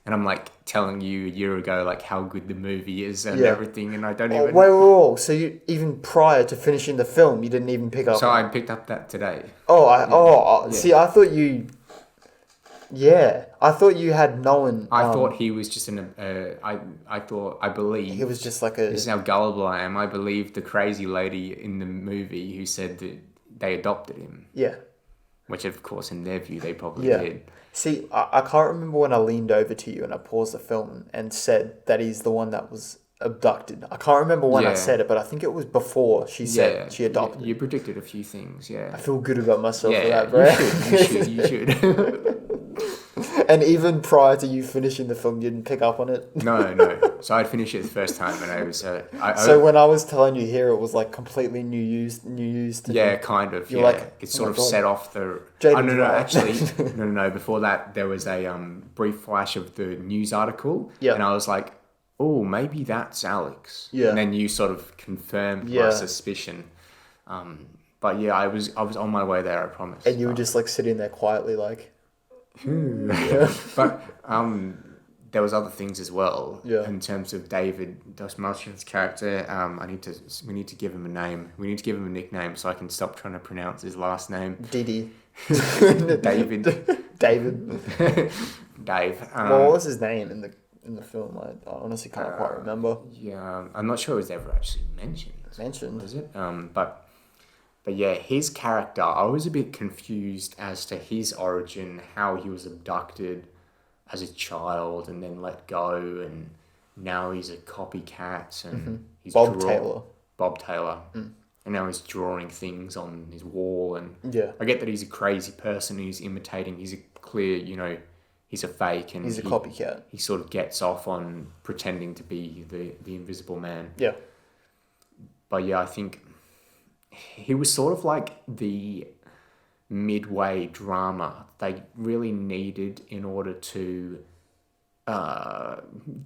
And I'm like telling you a year ago like how good the movie is and everything, and I don't even... Wait. So you, even prior to finishing the film, you didn't even pick up... So I picked up that today. See, I thought you... Yeah, I thought you had known... I thought he was just I believe... He was just like a... This is how gullible I am. I believe the crazy lady in the movie who said that they adopted him. Yeah. Which, of course, in their view, they probably did. See, I can't remember when I leaned over to you and I paused the film and said that he's the one that was abducted. I can't remember when I said it, but I think it was before she said she adopted. You predicted a few things, I feel good about myself for that, bro. You should. And even prior to you finishing the film, you didn't pick up on it? No. So I'd finished it the first time, and I was... So when I was telling you here, it was like completely new use to me. Kind of. You're like, it sort of set off the... No. Before that, there was a brief flash of the news article, and I was like, oh, maybe that's Alex. Yeah. And then you sort of confirmed my suspicion. But yeah, I was on my way there, I promise. And you were just like sitting there quietly like... But there was other things as well. Yeah. In terms of David Dastmalchian's character, we need to give him a name. We need to give him a nickname so I can stop trying to pronounce his last name. Diddy. David. David. Dave. What was his name in the film? I honestly can't quite remember. Yeah, I'm not sure it was ever actually mentioned. Was it? But yeah, his character, I was a bit confused as to his origin, how he was abducted as a child and then let go, and now he's a copycat, and he's Bob Taylor. And now he's drawing things on his wall, and I get that he's a crazy person, he's imitating, he's a clear, he's a fake, and he's a copycat. He sort of gets off on pretending to be the Invisible Man. Yeah. But yeah, I think he was sort of like the midway drama they really needed in order to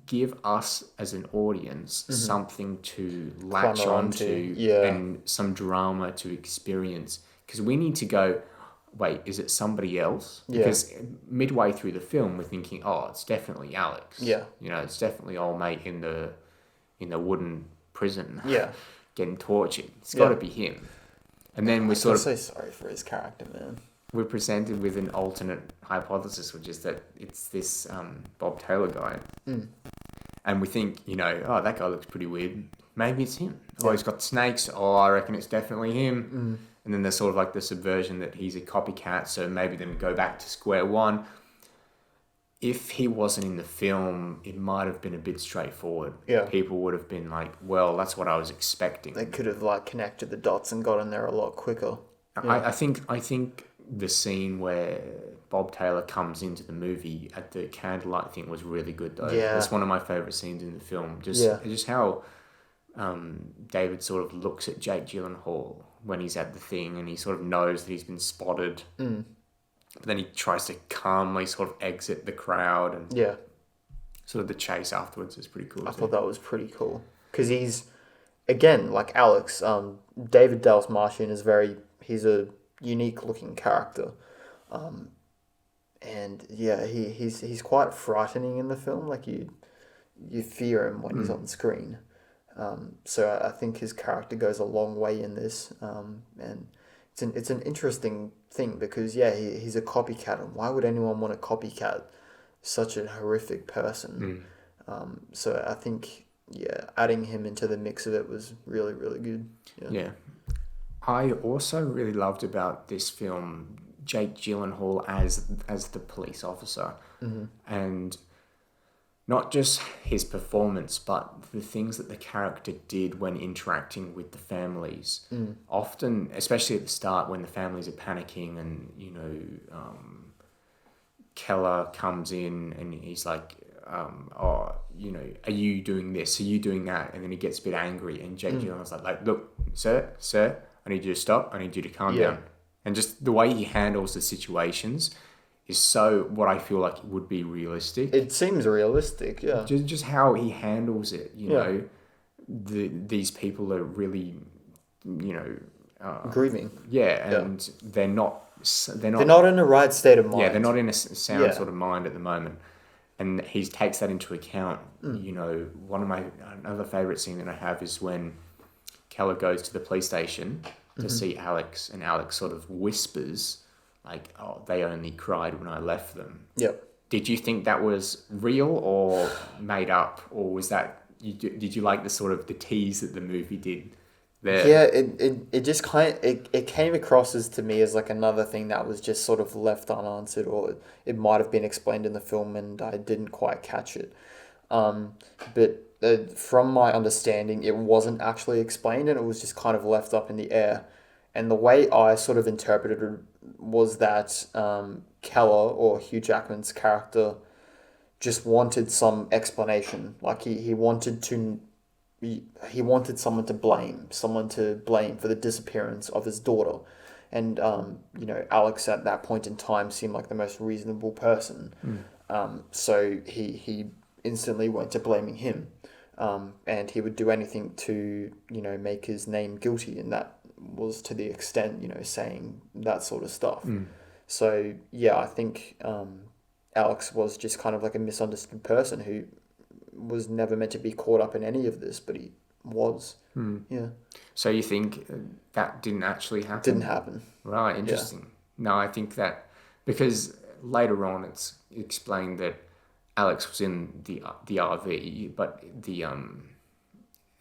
give us as an audience something to latch onto and some drama to experience. Because we need to go, wait, is it somebody else? Yeah. Because midway through the film, we're thinking, oh, it's definitely Alex. Yeah. It's definitely old mate in the wooden prison. Yeah. Getting tortured. It's got to Yeah. be him. And then we're I'm so sorry for his character, man. we're presented with an alternate hypothesis, which is that it's this Bob Taylor guy. And we think, oh, that guy looks pretty weird. Maybe it's him. Yeah. Oh, he's got snakes. Oh, I reckon it's definitely him. And then there's sort of like the subversion that he's a copycat, so maybe then go back to square one. If he wasn't in the film, it might have been a bit straightforward. Yeah. People would have been like, well, that's what I was expecting. They could have connected the dots and gotten there a lot quicker. Yeah. I think the scene where Bob Taylor comes into the movie at the candlelight thing was really good though. Yeah. That's one of my favourite scenes in the film. Just how David sort of looks at Jake Gyllenhaal when he's at the thing and he sort of knows that he's been spotted. But then he tries to calmly sort of exit the crowd and sort of the chase afterwards is pretty cool. I thought that was pretty cool. Because he's, again, like Alex, David Dallas Martian he's a unique looking character. And yeah, he's quite frightening in the film. Like you fear him when he's on screen. So I think his character goes a long way in this. And it's an interesting thing because he's a copycat, and why would anyone want to copycat such a horrific person? So I think adding him into the mix of it was really, really good. Yeah. I also really loved about this film Jake Gyllenhaal as the police officer, and not just his performance, but the things that the character did when interacting with the families. Often, especially at the start when the families are panicking and, Keller comes in and he's like, are you doing this? Are you doing that? And then he gets a bit angry and Jake Gyllenhaal's like, look, sir, I need you to stop. I need you to calm down. And just the way he handles the situations is so what I feel like would be realistic. It seems realistic, yeah. Just how he handles it, these people are really, grieving. And they're not in the right state of mind. Yeah, they're not in a sound sort of mind at the moment. And he takes that into account. One of another favourite scene that I have is when Keller goes to the police station to see Alex, and Alex sort of whispers, like, oh, they only cried when I left them. Yep. Did you think that was real or made up, or was that did you like the sort of the tease that the movie did there? Yeah, it just it came across to me as like another thing that was just sort of left unanswered, or it might have been explained in the film and I didn't quite catch it. But from my understanding, it wasn't actually explained and it was just kind of left up in the air. And the way I sort of interpreted it was that Keller, or Hugh Jackman's character, just wanted some explanation. Like he wanted someone to blame for the disappearance of his daughter. And, Alex at that point in time seemed like the most reasonable person. So he instantly went to blaming him. And he would do anything to, make his name guilty. And that was to the extent, saying that sort of stuff. So, I think Alex was just kind of like a misunderstood person who was never meant to be caught up in any of this, but he was. Yeah. So you think that didn't actually happen? Didn't happen. Right, interesting. No, I think that because later on it's explained that Alex was in the RV, but the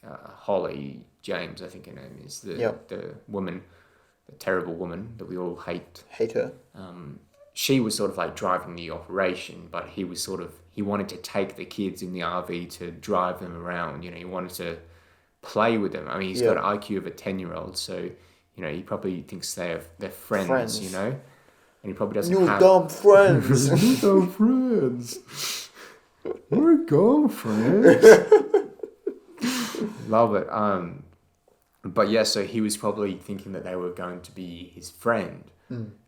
Holly James, I think her name is, the woman, the terrible woman that we all hate. Hate her. She was sort of like driving the operation, but he wanted to take the kids in the RV to drive them around. He wanted to play with them. I mean, he's got an IQ of a 10-year-old, so he probably thinks they're friends. And he probably doesn't have dumb friends. You dumb friends. We're girlfriends. Love it. But yeah, so he was probably thinking that they were going to be his friend,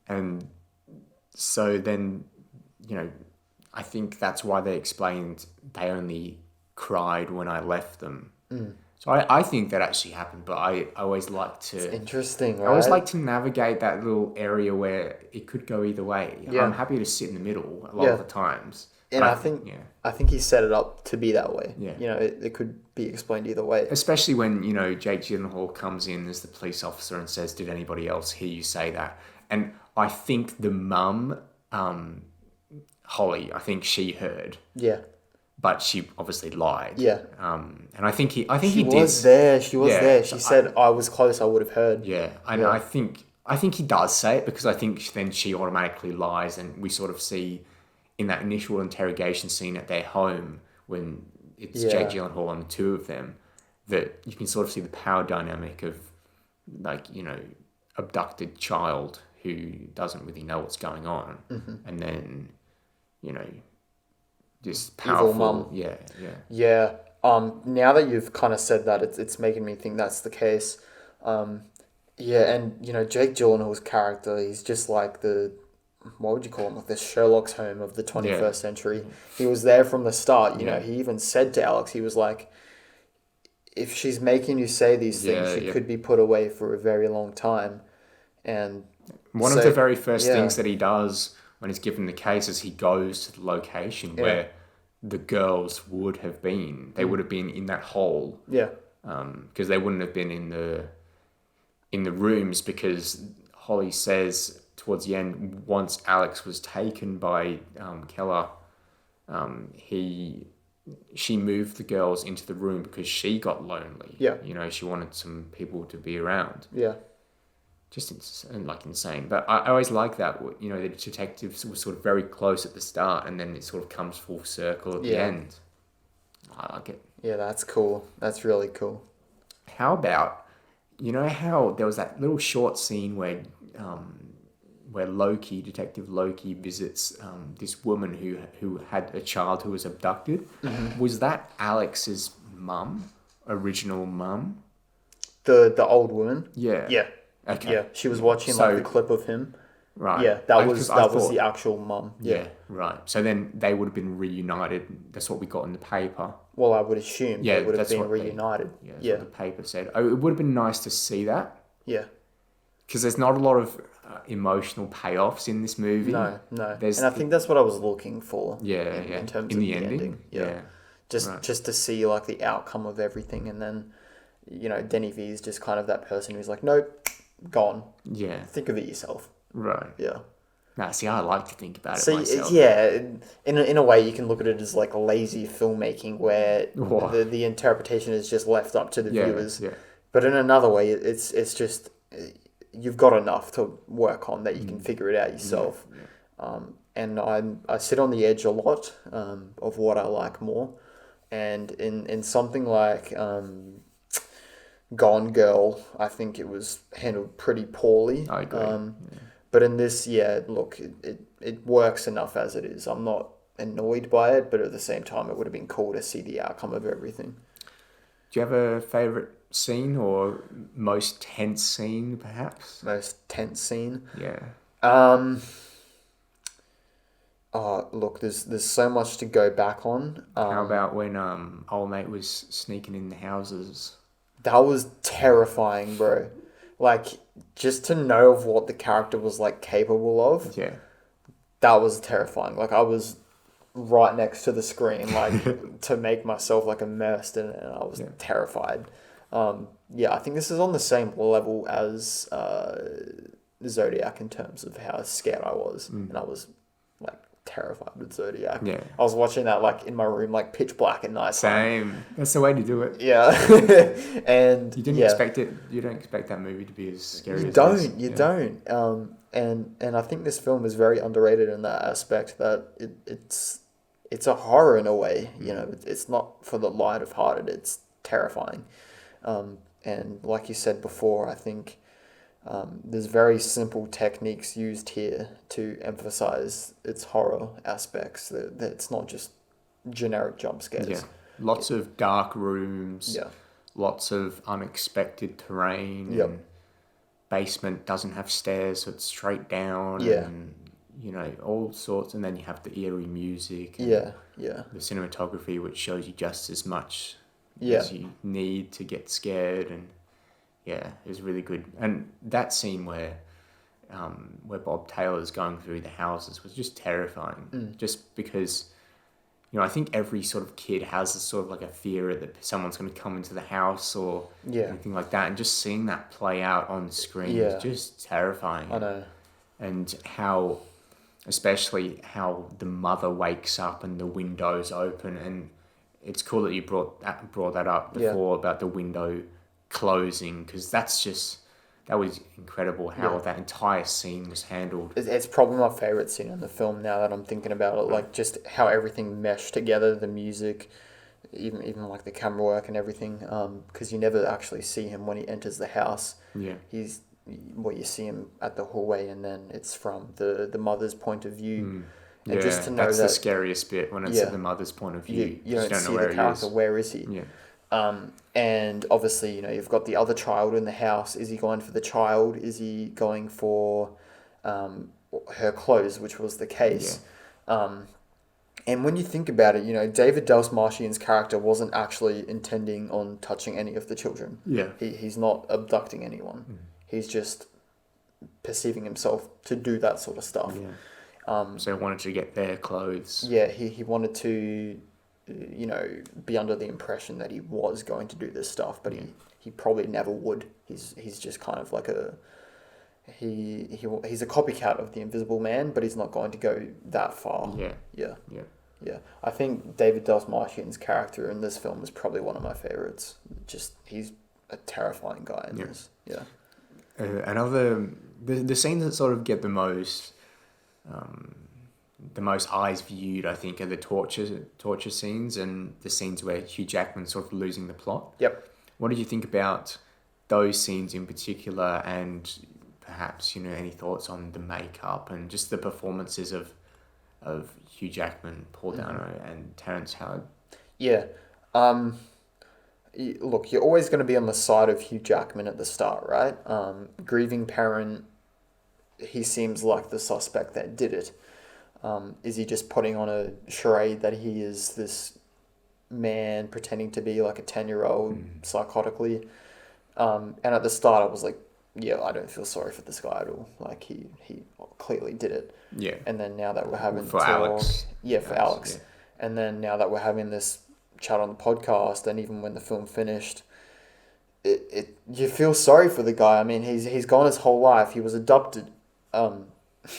and so then, I think that's why they explained they only cried when I left them. So I think that actually happened, but I always like to. Interesting, right? I always like to navigate that little area where it could go either way. Yeah. I'm happy to sit in the middle a lot Yeah. of the times. And But I think he set it up to be that way. Yeah. You know, it could be explained either way. especially when, Jake Gyllenhaal comes in as the police officer and says, "Did anybody else hear you say that?" And I think the mum, Holly, I think she heard, Yeah. but she obviously lied. Yeah. And I think he She did. was there. She was Yeah, there. so She said, I was close, I would have heard. Yeah, and Yeah. I think he does say it because I think then she automatically lies, and we sort of see in that initial interrogation scene at their home when it's Yeah. Jake Gyllenhaal and the two of them, that you can sort of see the power dynamic of, like, abducted child who doesn't really know what's going on, and then, this powerful mum. yeah. Yeah. Now that you've kind of said that, it's making me think that's the case. Yeah, and Jake Gyllenhaal's character, he's just like what would you call him? Like the Sherlock's Holmes of the 21st century. He was there from the start. You know, he even said to Alex, he was like, if she's making you say these things, she could be put away for a very long time. And one of the very first things that he does when he's given the case is he goes to the location where the girls would have been. They would have been in that hole. Yeah. Because they wouldn't have been in the rooms, because Holly says towards the end, once Alex was taken by Keller, she moved the girls into the room because she got lonely. Yeah. She wanted some people to be around. Yeah. Just insane. But I always like that, the detectives were sort of very close at the start and then it sort of comes full circle at the end. I like it. Yeah, that's cool. That's really cool. How about, how there was that little short scene where Detective Loki visits this woman who had a child who was abducted. Mm-hmm. Was that Alex's mum, original mum? The old woman? Yeah. Yeah. Okay. Yeah, she was watching the clip of him. Right. Yeah, that was the actual mum. Yeah. Right. So then they would have been reunited. That's what we got in the paper. Well, I would assume they would have been reunited. That's what the paper said. It would have been nice to see that. Yeah. Because there's not a lot of emotional payoffs in this movie. No. And I think that's what I was looking for. In terms of the ending. Yeah. Just to see like the outcome of everything, and then Denny-V is just kind of that person who's like, nope, gone. Yeah. Think of it yourself. Right. Yeah. Nah, see, I like to think about it myself. Yeah, in a way you can look at it as like lazy filmmaking where the interpretation is just left up to the viewers. Yeah. But in another way, it's just you've got enough to work on that you can figure it out yourself. Yeah. And I sit on the edge a lot of what I like more. And in something like Gone Girl, I think it was handled pretty poorly. I agree. But in this, look, it works enough as it is. I'm not annoyed by it, but at the same time, it would have been cool to see the outcome of everything. Do you have a favourite scene or most tense scene, perhaps? Most tense scene? Yeah. Oh, look, there's so much to go back on. How about when old mate was sneaking in the houses? That was terrifying, bro. Like, just to know of what the character was, like, capable of. Yeah. That was terrifying. Like, I was right next to the screen, like, to make myself, like, immersed in it, and I was terrified. I think this is on the same level as Zodiac in terms of how scared I was. And I was, like, terrified with Zodiac. Yeah. I was watching that, like, in my room, like, pitch black at night. Same. That's the way to do it. Yeah. And you didn't expect it. You don't expect that movie to be as scary as this. You don't. And I think this film is very underrated in that aspect, that it's a horror in a way. It's not for the light-hearted. It's terrifying. And like you said before, I think there's very simple techniques used here to emphasize its horror aspects. That it's not just generic jump scares. Yeah. Lots of dark rooms. Yeah. Lots of unexpected terrain. Yep. And basement doesn't have stairs, so it's straight down. Yeah. And, all sorts. And then you have the eerie music. And the cinematography, which shows you just as much Yeah. as you need to get scared, and yeah, it was really good. And that scene where Bob Taylor's going through the houses was just terrifying, just because, I think every sort of kid has a sort of like a fear that someone's going to come into the house or anything like that, and just seeing that play out on the screen is just terrifying. I know. And especially how the mother wakes up and the window's open, and it's cool that you brought that up before about the window closing, because that was incredible how that entire scene was handled. It's probably my favorite scene in the film now that I'm thinking about it. Like, just how everything meshed together, the music, even like the camera work and everything. Because you never actually see him when he enters the house. Yeah. You see him at the hallway, and then it's from the mother's point of view. And just to know that's the scariest bit, when it's at the mother's point of view. You don't see know where the character. Where is he? Yeah. And obviously, you've got the other child in the house. Is he going for the child? Is he going for her clothes, which was the case? Yeah. And when you think about it, David Dastmalchian's character wasn't actually intending on touching any of the children. Yeah. He's not abducting anyone. He's just perceiving himself to do that sort of stuff. Yeah. So he wanted to get their clothes. Yeah, he wanted to, be under the impression that he was going to do this stuff, but he probably never would. He's just kind of like he's a copycat of the Invisible Man, but he's not going to go that far. Yeah. I think David Dastmalchian's character in this film is probably one of my favorites. Just, he's a terrifying guy in this. Yeah. The scenes that sort of get the most eyes viewed, I think, are the torture scenes and the scenes where Hugh Jackman's sort of losing the plot. Yep. What did you think about those scenes in particular, and perhaps, any thoughts on the makeup and just the performances of Hugh Jackman, Paul Dano, and Terrence Howard? Yeah. Look, you're always going to be on the side of Hugh Jackman at the start, right? Grieving parent, he seems like the suspect that did it. Is he just putting on a charade that he is this man pretending to be like a 10-year-old psychotically? And at the start, I was like, I don't feel sorry for this guy at all. Like, he clearly did it. Yeah. And then now that we're having Alex. Yeah, for Alex. Yeah. And then now that we're having this chat on the podcast, and even when the film finished, you feel sorry for the guy. I mean, he's gone his whole life. He was adopted. That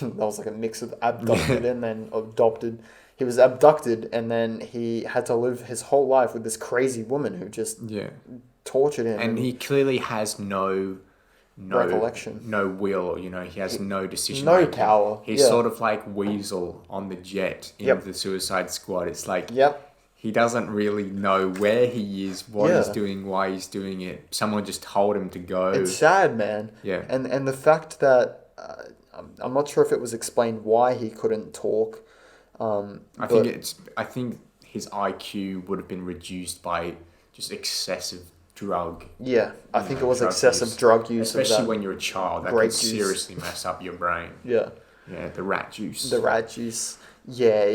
was like a mix of abducted and then adopted. He was abducted, and then he had to live his whole life with this crazy woman who just tortured him. And he clearly has no recollection, no will. He has no decision, no power. He's sort of like Weasel on the jet in the Suicide Squad. It's like he doesn't really know where he is, what he's doing, why he's doing it. Someone just told him to go. It's sad, man. Yeah. And the fact that I'm not sure if it was explained why he couldn't talk. I think his IQ would have been reduced by just excessive drug. Yeah, I think it was excessive drug use. Especially when you're a child, that can seriously mess up your brain. Yeah. Yeah, the rat juice. The rat juice. Yeah,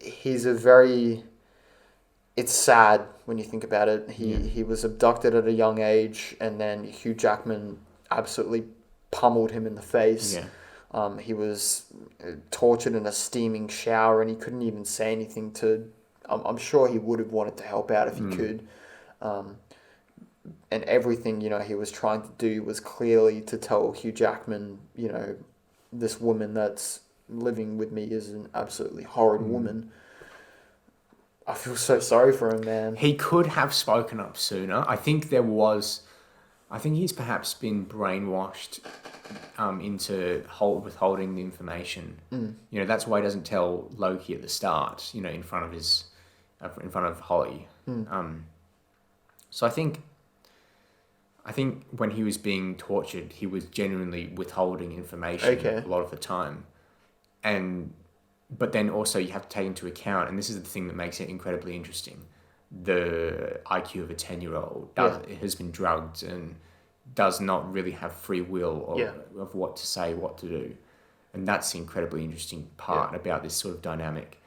he's a very... It's sad when you think about it. He was abducted at a young age, and then Hugh Jackman absolutely pummeled him in the face. Yeah. He was tortured in a steaming shower, and he couldn't even say anything to... I'm sure he would have wanted to help out if he could. And everything, he was trying to do was clearly to tell Hugh Jackman, this woman that's living with me is an absolutely horrid woman. I feel so sorry for him, man. He could have spoken up sooner. I think he's perhaps been brainwashed into withholding the information. That's why he doesn't tell Loki at the start, in front of Holly. So I think when he was being tortured, he was genuinely withholding information a lot of the time. But then also you have to take into account, and this is the thing that makes it incredibly interesting, the IQ of a 10-year-old has been drugged and does not really have free will of what to say, what to do. And that's the incredibly interesting part about this sort of dynamic.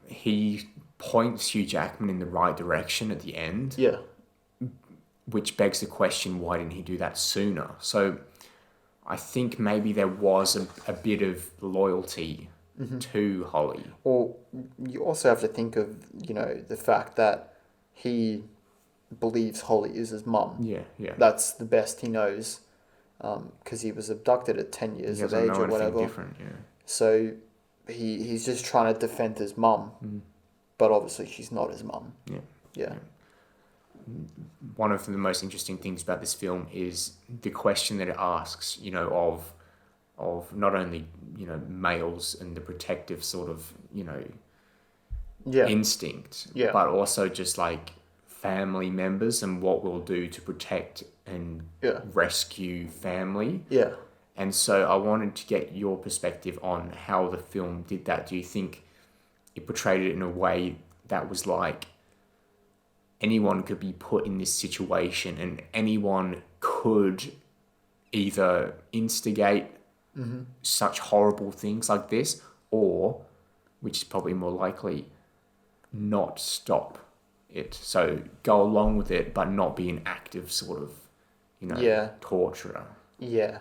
He points Hugh Jackman in the right direction at the end, Yeah. which begs the question, why didn't he do that sooner? So I think maybe there was a bit of loyalty to Holly. Well, you also have to think of, the fact that he believes Holly is his mum. Yeah, yeah. That's the best he knows, because he was abducted at 10 years He of doesn't age know or anything whatever. different, yeah. So he's just trying to defend his mum, but obviously she's not his mum. Yeah. Yeah. One of the most interesting things about this film is the question that it asks, of not only, males and the protective sort of, Yeah. instinct, Yeah. but also just like family members and what we'll do to protect and Yeah. rescue family. Yeah. And so I wanted to get your perspective on how the film did that. Do you think it portrayed it in a way that was like anyone could be put in this situation and anyone could either instigate such horrible things like this, or, which is probably more likely, not stop it? So go along with it, but not be an active sort of, Yeah. torturer. Yeah.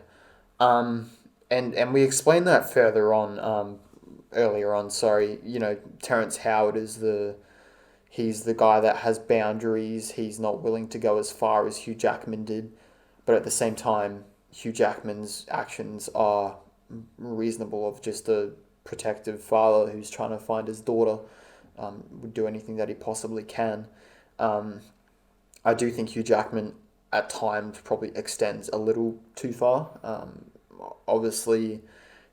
And we explained that further on, earlier on, sorry. Terrence Howard he's the guy that has boundaries. He's not willing to go as far as Hugh Jackman did. But at the same time, Hugh Jackman's actions are reasonable, of just a protective father who's trying to find his daughter, would do anything that he possibly can. I do think Hugh Jackman at times probably extends a little too far. Obviously,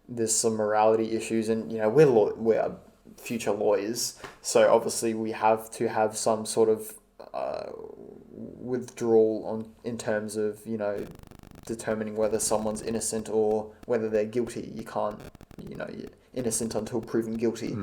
there's some morality issues, and we're future lawyers, so obviously we have to have some sort of withdrawal in terms of determining whether someone's innocent or whether they're guilty. You can't, you're innocent until proven guilty.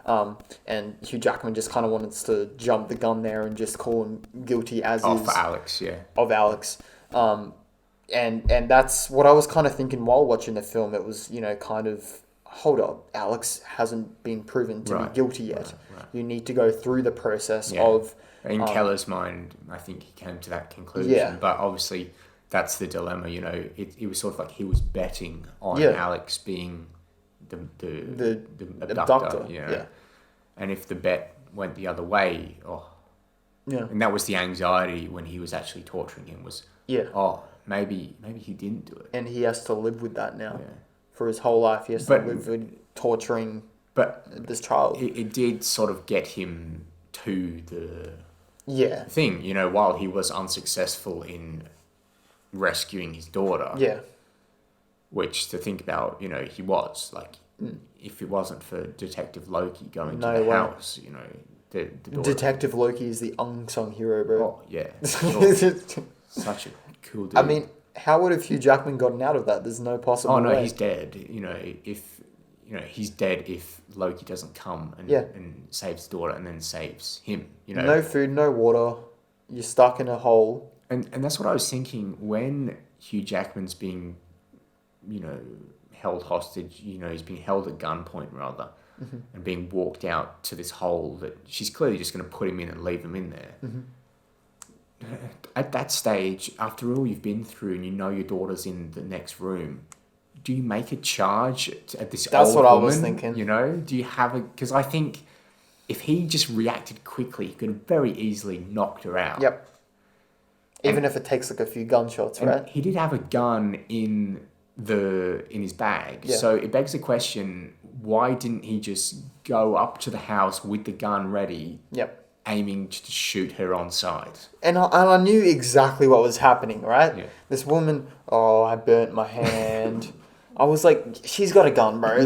And Hugh Jackman just kind of wanted to jump the gun there and just call him guilty as is. For Alex, yeah. Of Alex. And that's what I was kind of thinking while watching the film. It was, kind of, hold up, Alex hasn't been proven to be guilty yet. Right. You need to go through the process of... In Keller's mind, I think he came to that conclusion. Yeah. But obviously, that's the dilemma, It was sort of like he was betting on Alex being the abductor. Yeah. And if the bet went the other way, and that was the anxiety when he was actually torturing him, was, maybe he didn't do it. And he has to live with that now. Yeah. For his whole life, he has to live with torturing this child. It did sort of get him to the thing, while he was unsuccessful in rescuing his daughter. Yeah. Which, to think about, he was. Like, if it wasn't for Detective Loki going to the house, the daughter... Detective Loki is the unsung hero, bro. Oh, yeah. Sure. Such a cool dude. I mean, how would have Hugh Jackman gotten out of that? There's no possible way. He's dead. He's dead if Loki doesn't come and saves his daughter and then saves him. No food, no water. You're stuck in a hole. And that's what I was thinking when Hugh Jackman's being, held hostage. He's being held at gunpoint rather, and being walked out to this hole that she's clearly just going to put him in and leave him in there. At that stage, after all you've been through and your daughter's in the next room, do you make a charge at this That's old what woman? I was thinking. Do you have because I think if he just reacted quickly, he could have very easily knocked her out. Yep. Even if it takes like a few gunshots, right? He did have a gun in his bag. Yeah. So it begs the question, why didn't he just go up to the house with the gun ready? Yep. Aiming to shoot her on sight. And I knew exactly what was happening, right? Yeah. This woman, I burnt my hand. I was like, she's got a gun, bro.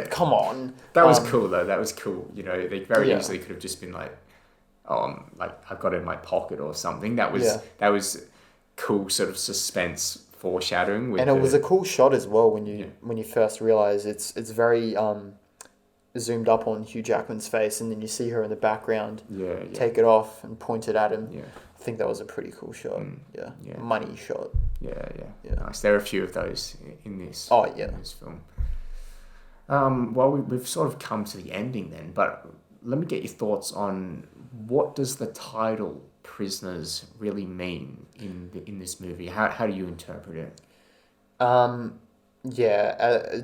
Come on. That was cool, though. That was cool. They very easily could have just been like, I've got it in my pocket or something. That was cool sort of suspense foreshadowing. And it was a cool shot as well when you first realise it's very zoomed up on Hugh Jackman's face, and then you see her in the background take it off and point it at him. Yeah. I think that was a pretty cool shot. Yeah. Money shot. Yeah. Nice. There are a few of those in this. Oh, yeah. In this film. Well, we've sort of come to the ending then, but let me get your thoughts on what does the title "Prisoners" really mean in this movie? How do you interpret it?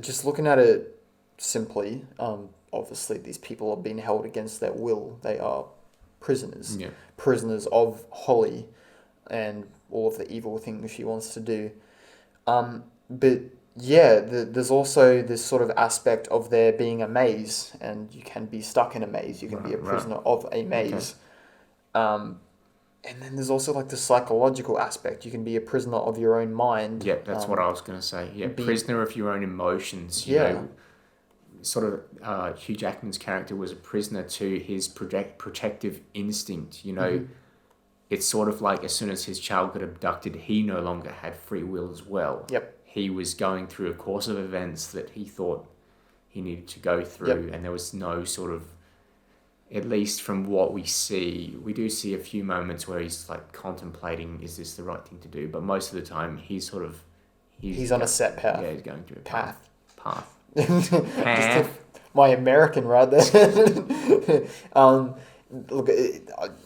Just looking at it simply, obviously these people are being held against their will. They are prisoners, Yeah. prisoners of Holly and all of the evil things she wants to do. But yeah, there's also this sort of aspect of there being a maze, and you can be stuck in a maze. You can be a Right. prisoner of a maze. And then there's also like the psychological aspect. You can be a prisoner of your own mind. Yeah, that's what I was going to say. Yeah, prisoner of your own emotions. You Yeah. know, sort of Hugh Jackman's character was a prisoner to his protective instinct. You know, it's sort of like as soon as his child got abducted, he no longer had free will as well. Yep. He was going through a course of events that he thought he needed to go through, and there was no sort of, at least from what we see, we do see a few moments where he's like contemplating, is this the right thing to do? But most of the time, he's sort of... He's on a set path. Yeah, he's going through a Path. Path. Just my American right there. Look,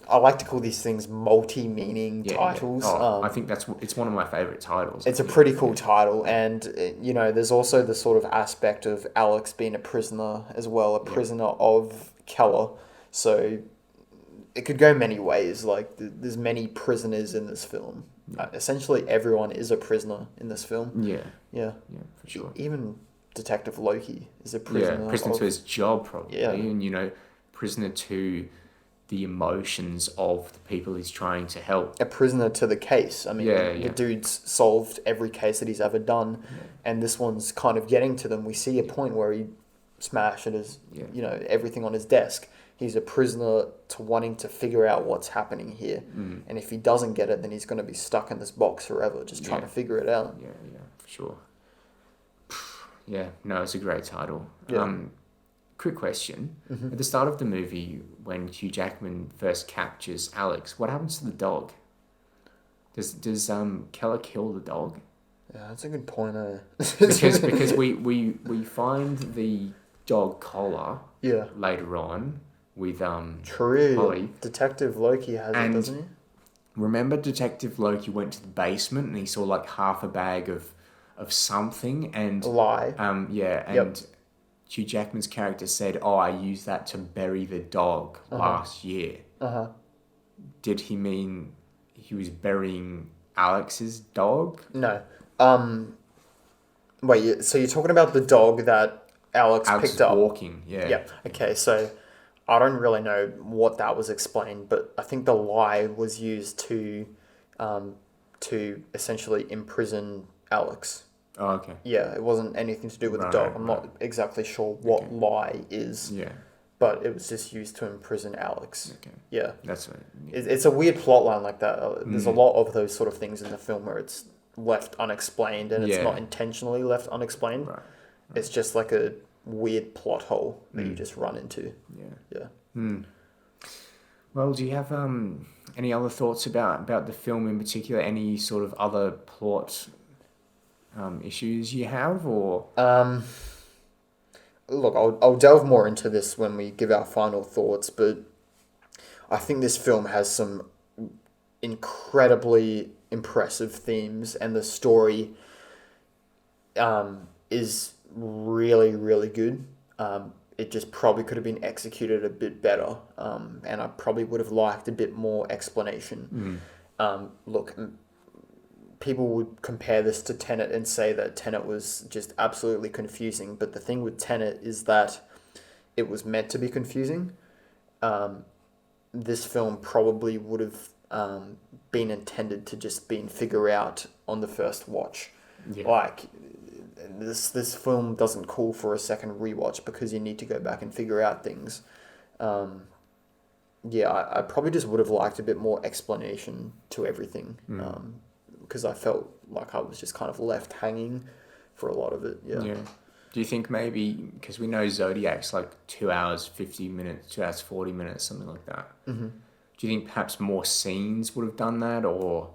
I like to call these things multi-meaning titles. Yeah. Oh, I think it's one of my favourite titles. It's a pretty cool title, and there's also the sort of aspect of Alex being a prisoner as well, a prisoner of Keller. So it could go many ways. Like there's many prisoners in this film. Essentially, everyone is a prisoner in this film. Yeah, Yeah, for sure. Even Detective Loki is a prisoner. Yeah, prisoner to his job, probably. Yeah. And, prisoner to the emotions of the people he's trying to help. A prisoner to the case. I mean, Yeah. the dude's solved every case that he's ever done, and this one's kind of getting to them. We see a point where he smashed his, everything on his desk. He's a prisoner to wanting to figure out what's happening here, and if he doesn't get it, then he's going to be stuck in this box forever, just trying to figure it out. Yeah, for sure. Yeah, no, it's a great title. Yeah. Quick question. At the start of the movie, when Hugh Jackman first captures Alex, what happens to the dog? Does Keller kill the dog? Yeah, that's a good point. Because we find the dog collar later on with True. Holly. Detective Loki has it, doesn't he? Remember Detective Loki went to the basement and he saw like half a bag of something and A lie. Hugh Jackman's character said, "Oh, I used that to bury the dog last year." Did he mean he was burying Alex's dog? No. Wait, so you're talking about the dog that Alex picked up? Walking, yeah. Yeah. Okay, so I don't really know what that was explained, but I think the lie was used to essentially imprison Alex. Oh, okay. Yeah, it wasn't anything to do with the dog. I'm not exactly sure what lie is. Yeah. But it was just used to imprison Alex. Okay. Yeah. That's right. It's a weird plot line like that. There's a lot of those sort of things in the film where it's left unexplained and it's not intentionally left unexplained. Right. It's just like a weird plot hole that you just run into. Yeah. Yeah. Well, do you have any other thoughts about the film in particular? Any sort of other plot issues you have, or Look, I'll delve more into this when we give our final thoughts, but I think this film has some incredibly impressive themes, and the story is really, really good. It just probably could have been executed a bit better, and I probably would have liked a bit more explanation. Look, people would compare this to Tenet and say that Tenet was just absolutely confusing, but the thing with Tenet is that it was meant to be confusing. This film probably would have been intended to just been figure out on the first watch. Yeah. Like, this film doesn't call for a second rewatch because you need to go back and figure out things. I probably just would have liked a bit more explanation to everything. Because I felt like I was just kind of left hanging for a lot of it. Yeah. Do you think maybe, because we know Zodiac's like 2 hours 50 minutes, 2 hours 40 minutes, something like that. Do you think perhaps more scenes would have done that, or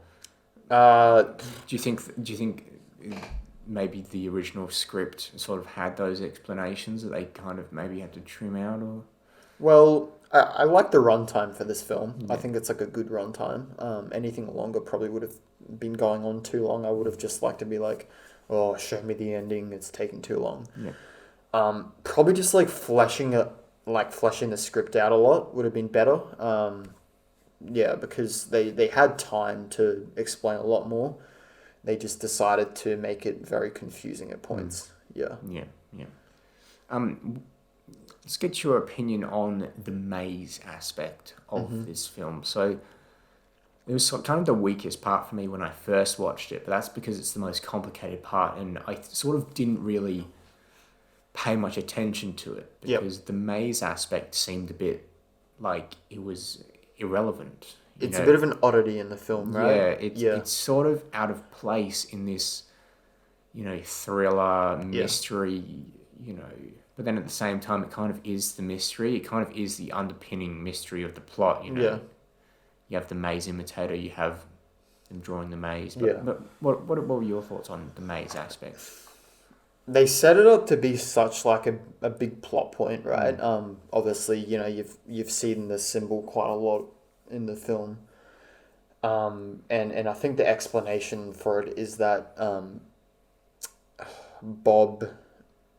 do you think maybe the original script sort of had those explanations that they kind of maybe had to trim out, or? Well, I like the runtime for this film. I think it's like a good runtime. Anything longer probably would have been going on too long. I would have just liked to be like, oh, show me the ending. It's taking too long. Yeah. Probably just like fleshing the script out a lot would have been better. Yeah, because they had time to explain a lot more. They just decided to make it very confusing at points. Yeah. Yeah, yeah. Let's get your opinion on the maze aspect of this film. So it was kind of the weakest part for me when I first watched it, but that's because it's the most complicated part, and I sort of didn't really pay much attention to it because the maze aspect seemed a bit like it was irrelevant. It's a bit of an oddity in the film, right? It's sort of out of place in this, thriller, mystery, but then at the same time, it kind of is the mystery. It kind of is the underpinning mystery of the plot, Yeah. You have the maze imitator, you have them drawing the maze. But what were your thoughts on the maze aspect? They set it up to be such like a big plot point, right? Obviously, you've seen the symbol quite a lot in the film. And I think the explanation for it is that Bob,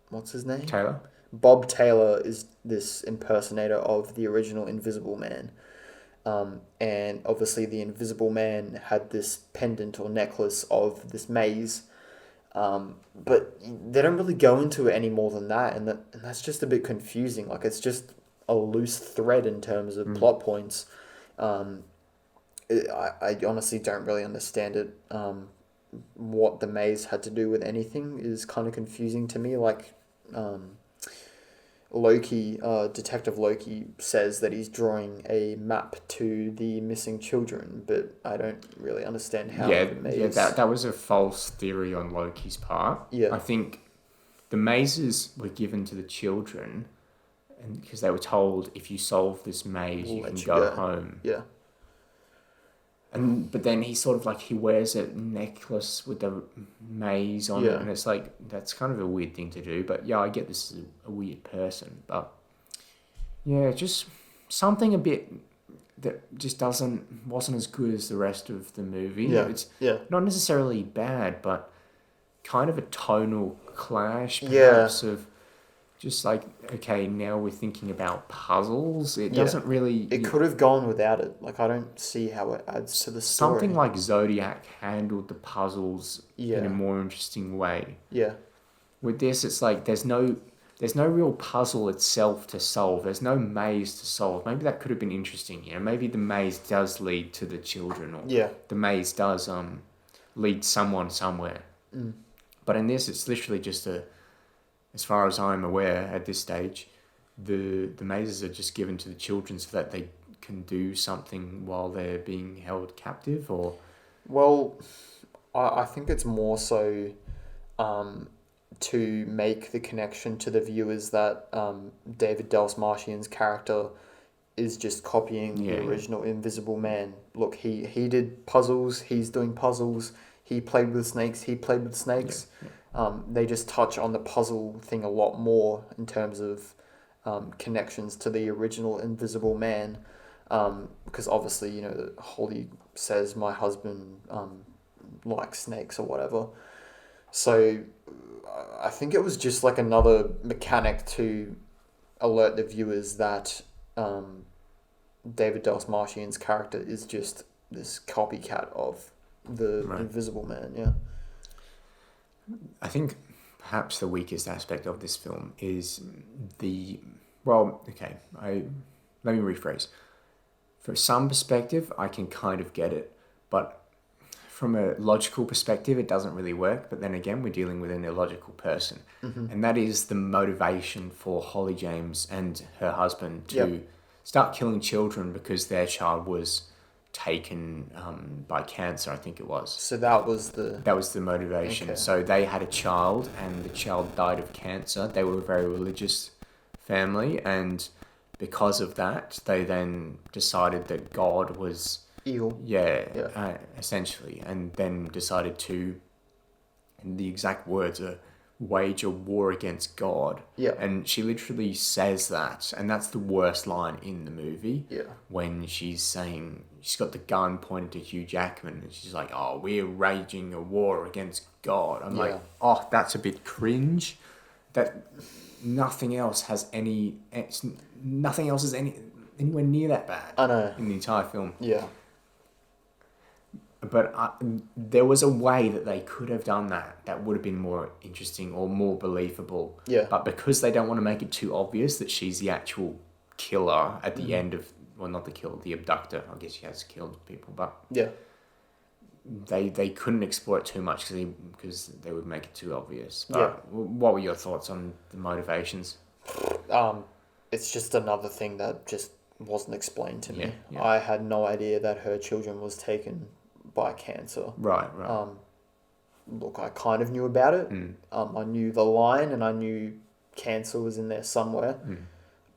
what's his name? Taylor? Bob Taylor is this impersonator of the original Invisible Man. And obviously the Invisible Man had this pendant or necklace of this maze. But they don't really go into it any more than that, and that's just a bit confusing. Like, it's just a loose thread in terms of plot points. I honestly don't really understand it. What the maze had to do with anything is kind of confusing to me. Like, Detective Loki says that he's drawing a map to the missing children, but I don't really understand how the maze... that was a false theory on Loki's part. Yeah. I think the mazes were given to the children and because they were told, if you solve this maze, you can go home. Yeah. But then he sort of like, he wears a necklace with the maze on it, and it's like, that's kind of a weird thing to do. But yeah, I get this is a weird person, but yeah, just something a bit that just wasn't as good as the rest of the movie. It's not necessarily bad, but kind of a tonal clash, perhaps, of just like, okay, now we're thinking about puzzles. It doesn't really... It could have gone without it. Like, I don't see how it adds to the story. Something like Zodiac handled the puzzles in a more interesting way. Yeah. With this, it's like there's no real puzzle itself to solve. There's no maze to solve. Maybe that could have been interesting. Maybe the maze does lead to the children, or the maze does lead someone somewhere. But in this, it's literally just as far as I'm aware at this stage, the mazes are just given to the children so that they can do something while they're being held captive, or... Well, I think it's more so to make the connection to the viewers that David Dastmalchian's character is just copying the original Invisible Man. Look, he did puzzles, he's doing puzzles, he played with snakes, They just touch on the puzzle thing a lot more in terms of connections to the original Invisible Man, because obviously, Holly says my husband likes snakes or whatever. So I think it was just like another mechanic to alert the viewers that David Dastmalchian's character is just this copycat of the Invisible Man. Yeah. I think perhaps the weakest aspect of this film is let me rephrase. From some perspective, I can kind of get it, but from a logical perspective, it doesn't really work. But then again, we're dealing with an illogical person. And that is the motivation for Holly James and her husband to start killing children because their child was taken by cancer, I think it was. So that was the motivation. Okay. So they had a child, and the child died of cancer. They were a very religious family, and because of that, they then decided that God was evil. Essentially, and then decided to, and the exact words are, wage a war against God. Yeah. And she literally says that, and that's the worst line in the movie. Yeah. When she's saying, she's got the gun pointed to Hugh Jackman, and she's like, "Oh, we're waging a war against God." I'm like, oh, that's a bit cringe. That nothing else has any. Nothing else is anywhere near that bad. I know. In the entire film. Yeah. But there was a way that they could have done that would have been more interesting or more believable. Yeah. But because they don't want to make it too obvious that she's the actual killer at the end of, well, not the killer, the abductor. I guess she has killed people, but Yeah. they couldn't explore it too much because they would make it too obvious. But what were your thoughts on the motivations? It's just another thing that just wasn't explained to me. Yeah. I had no idea that her children was taken by cancer. Right. Look, I kind of knew about it. I knew the line and I knew cancer was in there somewhere,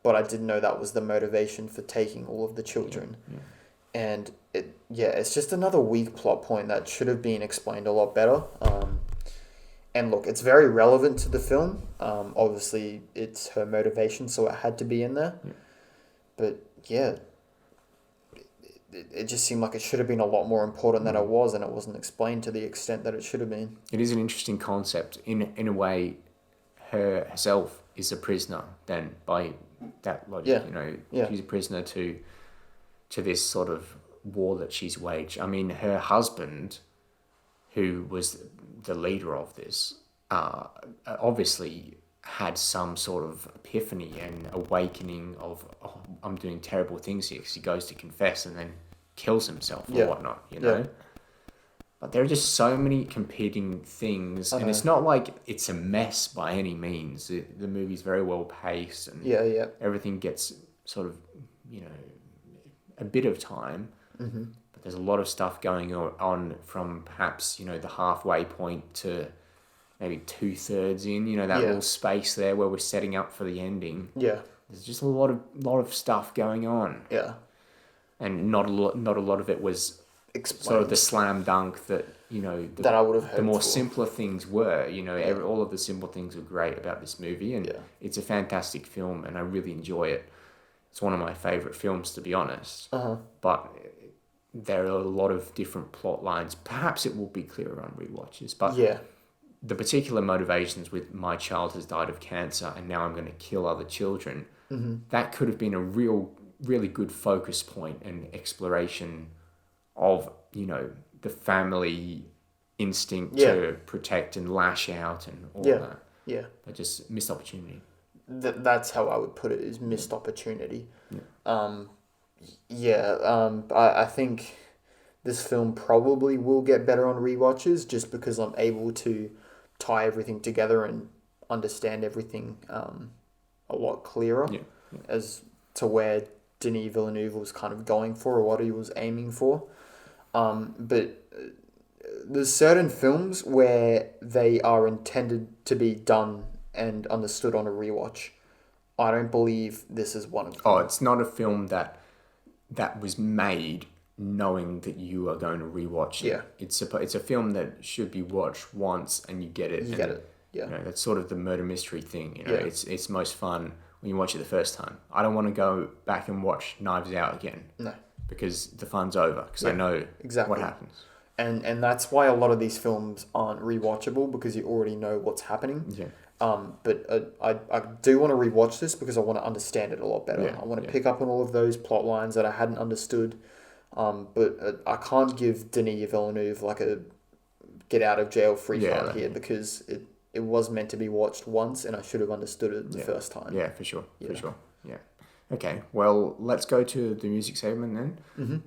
but I didn't know that was the motivation for taking all of the children. And it's just another weak plot point that should have been explained a lot better. And look, it's very relevant to the film. Obviously, it's her motivation, so it had to be in there. But yeah, it just seemed like it should have been a lot more important than it was, and it wasn't explained to the extent that it should have been. It is an interesting concept. In a way, herself is a prisoner then, by that logic. She's a prisoner to this sort of war that she's waged. I mean, her husband, who was the leader of this, obviously had some sort of epiphany and awakening of, oh, I'm doing terrible things here, because he goes to confess and then kills himself or whatnot, you know? But there are just so many competing things, and it's not like it's a mess by any means. The movie's very well paced, and everything gets sort of, a bit of time, but there's a lot of stuff going on from perhaps, the halfway point to maybe 2/3 in, that little space there where we're setting up for the ending. Yeah. There's just a lot of stuff going on. Yeah. And not a lot of it was explained. Sort of the slam dunk that, that I would have hoped the more for. simpler things were, all of the simple things were great about this movie, and it's a fantastic film, and I really enjoy it. It's one of my favourite films, to be honest. But there are a lot of different plot lines. Perhaps it will be clearer on rewatches, but the particular motivations with my child has died of cancer and now I'm going to kill other children, that could have been a really good focus point and exploration of, the family instinct to protect and lash out and all that. Yeah. But just missed opportunity. That's how I would put it, is missed opportunity. I think this film probably will get better on rewatches just because I'm able to tie everything together and understand everything a lot clearer as to where Denis Villeneuve was kind of going for or what he was aiming for. But there's certain films where they are intended to be done and understood on a rewatch. I don't believe this is one of them. Oh, it's not a film that was made knowing that you are going to rewatch it. Yeah. It's a film that should be watched once and you get it. You get it. Yeah. That's sort of the murder mystery thing. It's most fun when you watch it the first time. I don't want to go back and watch Knives Out again. No. Because the fun's over. Because I know what happens. And that's why a lot of these films aren't rewatchable, because you already know what's happening. Yeah. But I do want to rewatch this because I want to understand it a lot better. I want to pick up on all of those plot lines that I hadn't understood. But I can't give Denis Villeneuve like a get out of jail free card here, because it was meant to be watched once and I should have understood it the first time. Yeah, for sure. For sure. Yeah. Okay, well, let's go to the music segment then.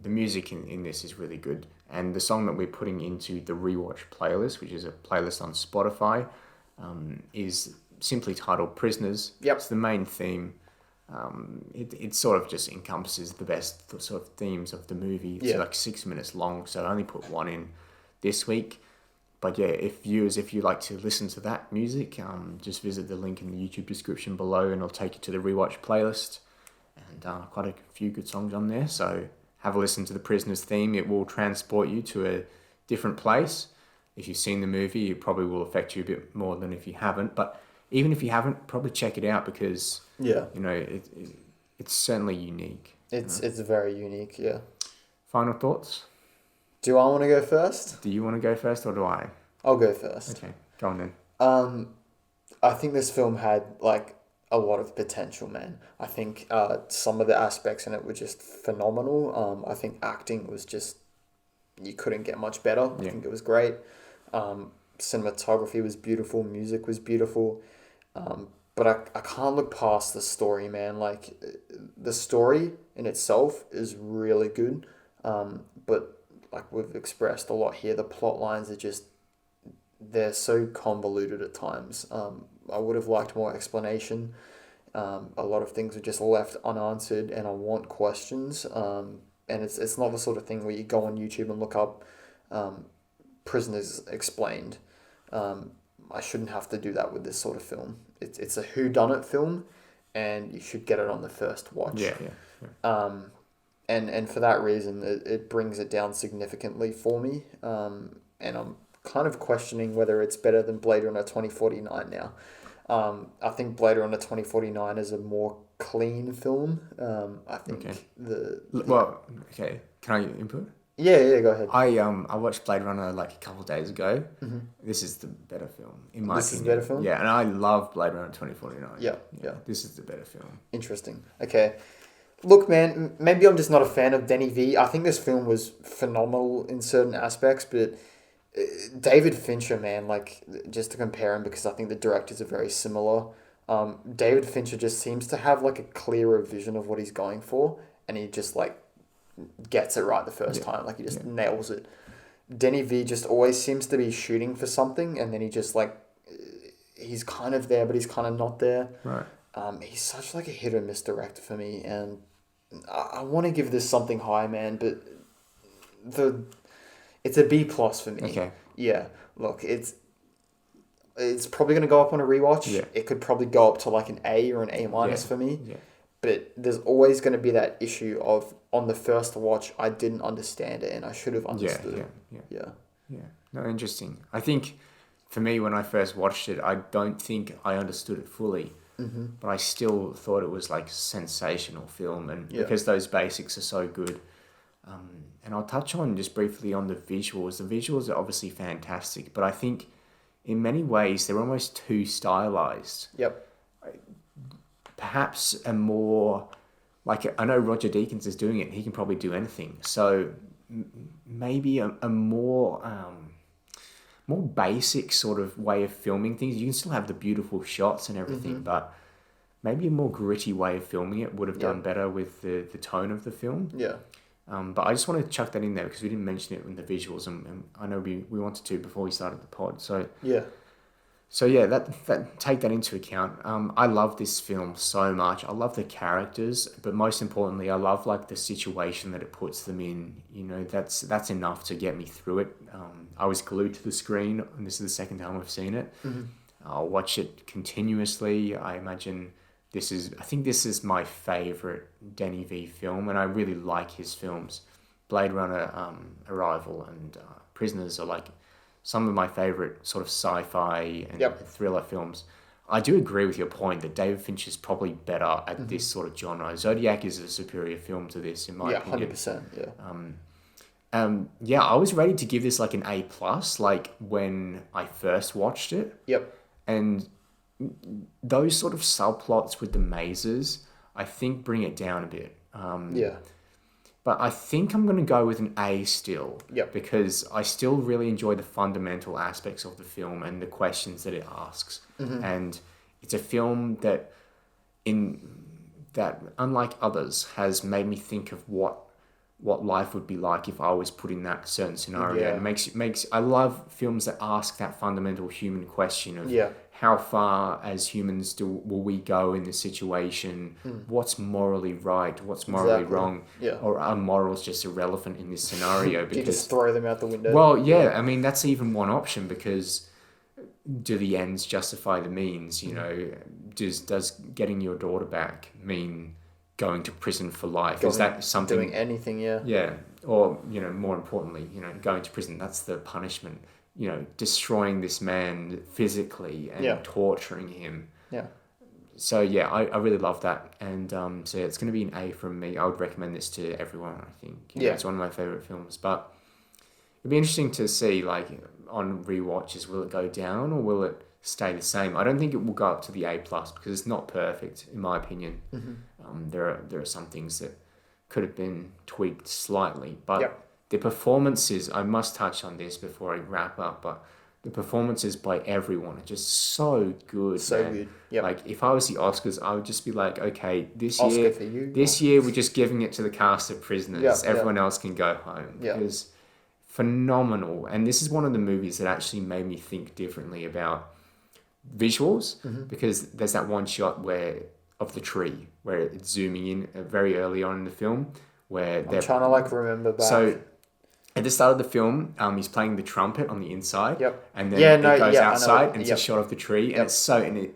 The music in this is really good. And the song that we're putting into the Rewatch playlist, which is a playlist on Spotify, is simply titled Prisoners. Yep. It's the main theme. It sort of just encompasses the best sort of themes of the movie. It's like 6 minutes long, so I only put one in this week. But yeah, if you like to listen to that music, just visit the link in the YouTube description below and it'll take you to the Rewatch playlist. And quite a few good songs on there, so have a listen to the Prisoners theme. It will transport you to a different place. if you've seen the movie, it probably will affect you a bit more than if you haven't. But even if you haven't, probably check it out because Yeah. it's certainly unique. It's very unique, yeah. Final thoughts? Do I want to go first? Do you want to go first or do I? I'll go first. Okay, go on then. I think this film had like a lot of potential, man. I think some of the aspects in it were just phenomenal. I think acting was just, you couldn't get much better. I think it was great. Cinematography was beautiful. Music was beautiful. But I can't look past the story, man. Like, the story in itself is really good. But like we've expressed a lot here, the plot lines are just, they're so convoluted at times. I would have liked more explanation. A lot of things are just left unanswered, and I want questions. And it's not the sort of thing where you go on YouTube and look up prisoners explained. I shouldn't have to do that with this sort of film. It's a whodunit film, and you should get it on the first watch. Yeah. And for that reason, it brings it down significantly for me. And I'm kind of questioning whether it's better than Blade Runner 2049 now. I think Blade Runner 2049 is a more clean film. I think okay. Can I input? Yeah, go ahead. I watched Blade Runner like a couple of days ago. Mm-hmm. This is the better film, in my opinion. This is the better film? Yeah, and I love Blade Runner 2049. Yeah. This is the better film. Interesting. Okay. Look, man, maybe I'm just not a fan of Denny-V. I think this film was phenomenal in certain aspects, but David Fincher, man, like, just to compare him, because I think the directors are very similar. David Fincher just seems to have like a clearer vision of what he's going for, and he just like gets it right the first time. Like, he just nails it. Denny-V just always seems to be shooting for something, and then he just like, he's kind of there, but he's kind of not there. Right. He's such like a hit or miss director for me, and I want to give this something high, man, but it's a B+ for me. Okay. Yeah. Look, it's probably going to go up on a rewatch. Yeah. It could probably go up to like an A or an A- for me. Yeah. But there's always going to be that issue of, on the first watch, I didn't understand it, and I should have understood it. Yeah. No, interesting. I think for me, when I first watched it, I don't think I understood it fully. Mm-hmm. But I still thought it was like sensational film, and because those basics are so good. And I'll touch on just briefly on the visuals. The visuals are obviously fantastic, but I think in many ways they're almost too stylized. Yep. Perhaps a more, like, I know Roger Deakins is doing it. He can probably do anything. So maybe a more basic sort of way of filming things. You can still have the beautiful shots and everything, but maybe a more gritty way of filming it would have done better with the tone of the film. Yeah. But I just want to chuck that in there because we didn't mention it in the visuals, and I know we wanted to before we started the pod. So that take that into account. I love this film so much. I love the characters, but most importantly, I love like the situation that it puts them in. You know, that's enough to get me through it. I was glued to the screen, and this is the second time I've seen it. Mm-hmm. I'll watch it continuously. I think this is my favorite Denny-V film, and I really like his films. Blade Runner, Arrival, and Prisoners are like some of my favorite sort of sci-fi and thriller films. I do agree with your point that David Fincher is probably better at this sort of genre. Zodiac is a superior film to this, in my opinion. 100%, I was ready to give this like an A+, like when I first watched it. Yep. And those sort of subplots with the mazes, I think bring it down a bit. But I think I'm going to go with an A still. Yep. Because I still really enjoy the fundamental aspects of the film and the questions that it asks. Mm-hmm. And it's a film that, unlike others, has made me think of what life would be like if I was put in that certain scenario. Yeah. It makes I love films that ask that fundamental human question of how far as humans will we go in this situation? What's morally right? What's morally wrong? Yeah. Or are morals just irrelevant in this scenario? You just throw them out the window. Well, I mean, that's even one option, because do the ends justify the means? You know, does getting your daughter back mean going to prison for life? Is that something? Doing anything, Yeah. Or, more importantly, going to prison, that's the punishment. destroying this man physically and Yeah. torturing him. Yeah. So yeah, I really love that, and so yeah, it's going to be an A from me. I would recommend this to everyone. I think it's one of my favorite films. But it'd be interesting to see, like, on rewatches, will it go down or will it stay the same? I don't think it will go up to the A plus because it's not perfect in my opinion. There are some things that could have been tweaked slightly, but the performances, I must touch on this before I wrap up, but the performances by everyone are just so good. So man. good. Yep. Like, if I was the Oscars, I would just be like, okay, this Oscar for you. year we're just giving it to the cast of Prisoners. Yep, Everyone else can go home. Yep. It was phenomenal. And this is one of the movies that actually made me think differently about visuals, because there's that one shot of the tree where it's zooming in very early on in the film where I'm trying to like remember back. So at the start of the film, he's playing the trumpet on the inside. Yep. And then it goes I know. outside and it's a shot of the tree, and it's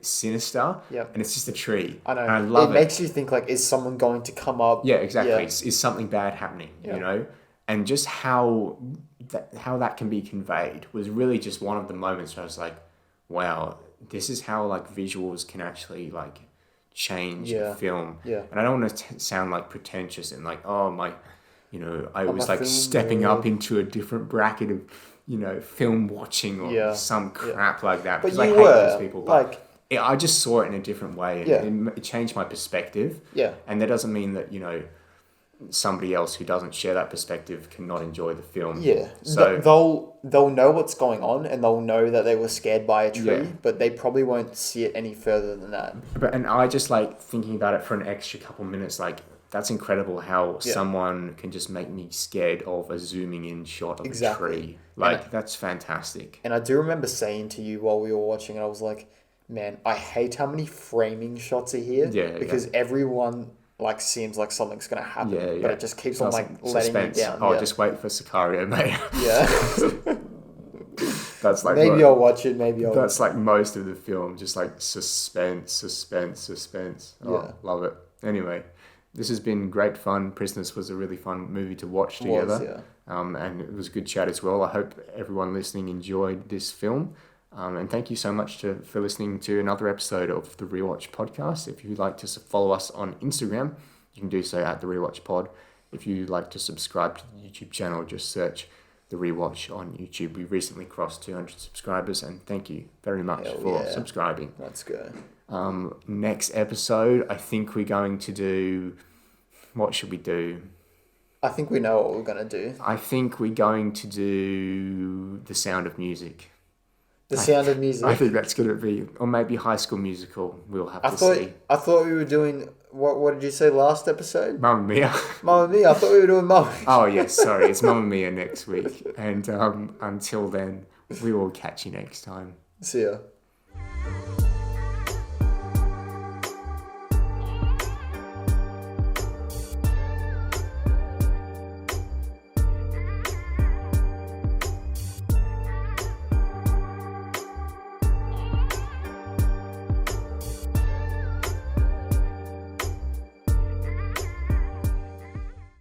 sinister. Yep. And it's just a tree. I know. And I love it. It makes you think, like, is someone going to come up? Yeah, exactly. Yeah. Is something bad happening? And just how that can be conveyed was really just one of the moments where I was like, wow, this is how, like, visuals can actually, like, change a film. Yeah. And I don't want to sound like pretentious and like, oh my, I was like film stepping nerd. up into a different bracket of film watching or some crap like that. But Because you I hate were, those people. But like... I just saw it in a different way, and it changed my perspective. Yeah. And that doesn't mean that, somebody else who doesn't share that perspective cannot enjoy the film. Yeah. So They'll know what's going on, and they'll know that they were scared by a tree, Yeah. but they probably won't see it any further than that. and I just like thinking about it for an extra couple minutes, like, that's incredible how someone can just make me scared of a zooming in shot of a tree. Like, that's fantastic. And I do remember saying to you while we were watching it, I was like, man, I hate how many framing shots are here. Yeah, because everyone, like, seems like something's going to happen, but it just keeps on, like, letting you down. Oh, just wait for Sicario, mate. Yeah. That's like maybe I'll watch it, That's like most of the film, just like suspense. Oh, love it. Anyway, this has been great fun. Prisoners was a really fun movie to watch together. And it was a good chat as well. I hope everyone listening enjoyed this film. And thank you so much for listening to another episode of the Rewatch podcast. If you'd like to follow us on Instagram, you can do so at the Rewatch Pod. If you'd like to subscribe to the YouTube channel, just search the Rewatch on YouTube. We recently crossed 200 subscribers, and thank you very much for subscribing. Let's go. Next episode, I think we're going to do... What should we do? I think we know what we're going to do. I think we're going to do The Sound of Music. The Sound of Music. I think that's going to be... Or maybe High School Musical. We'll have to see. I thought we were doing... What did you say last episode? Mamma Mia. Mamma Mia. I thought we were doing Mamma Mia. Oh, yes. Sorry. It's Mamma Mia next week. And until then, we will catch you next time. See ya.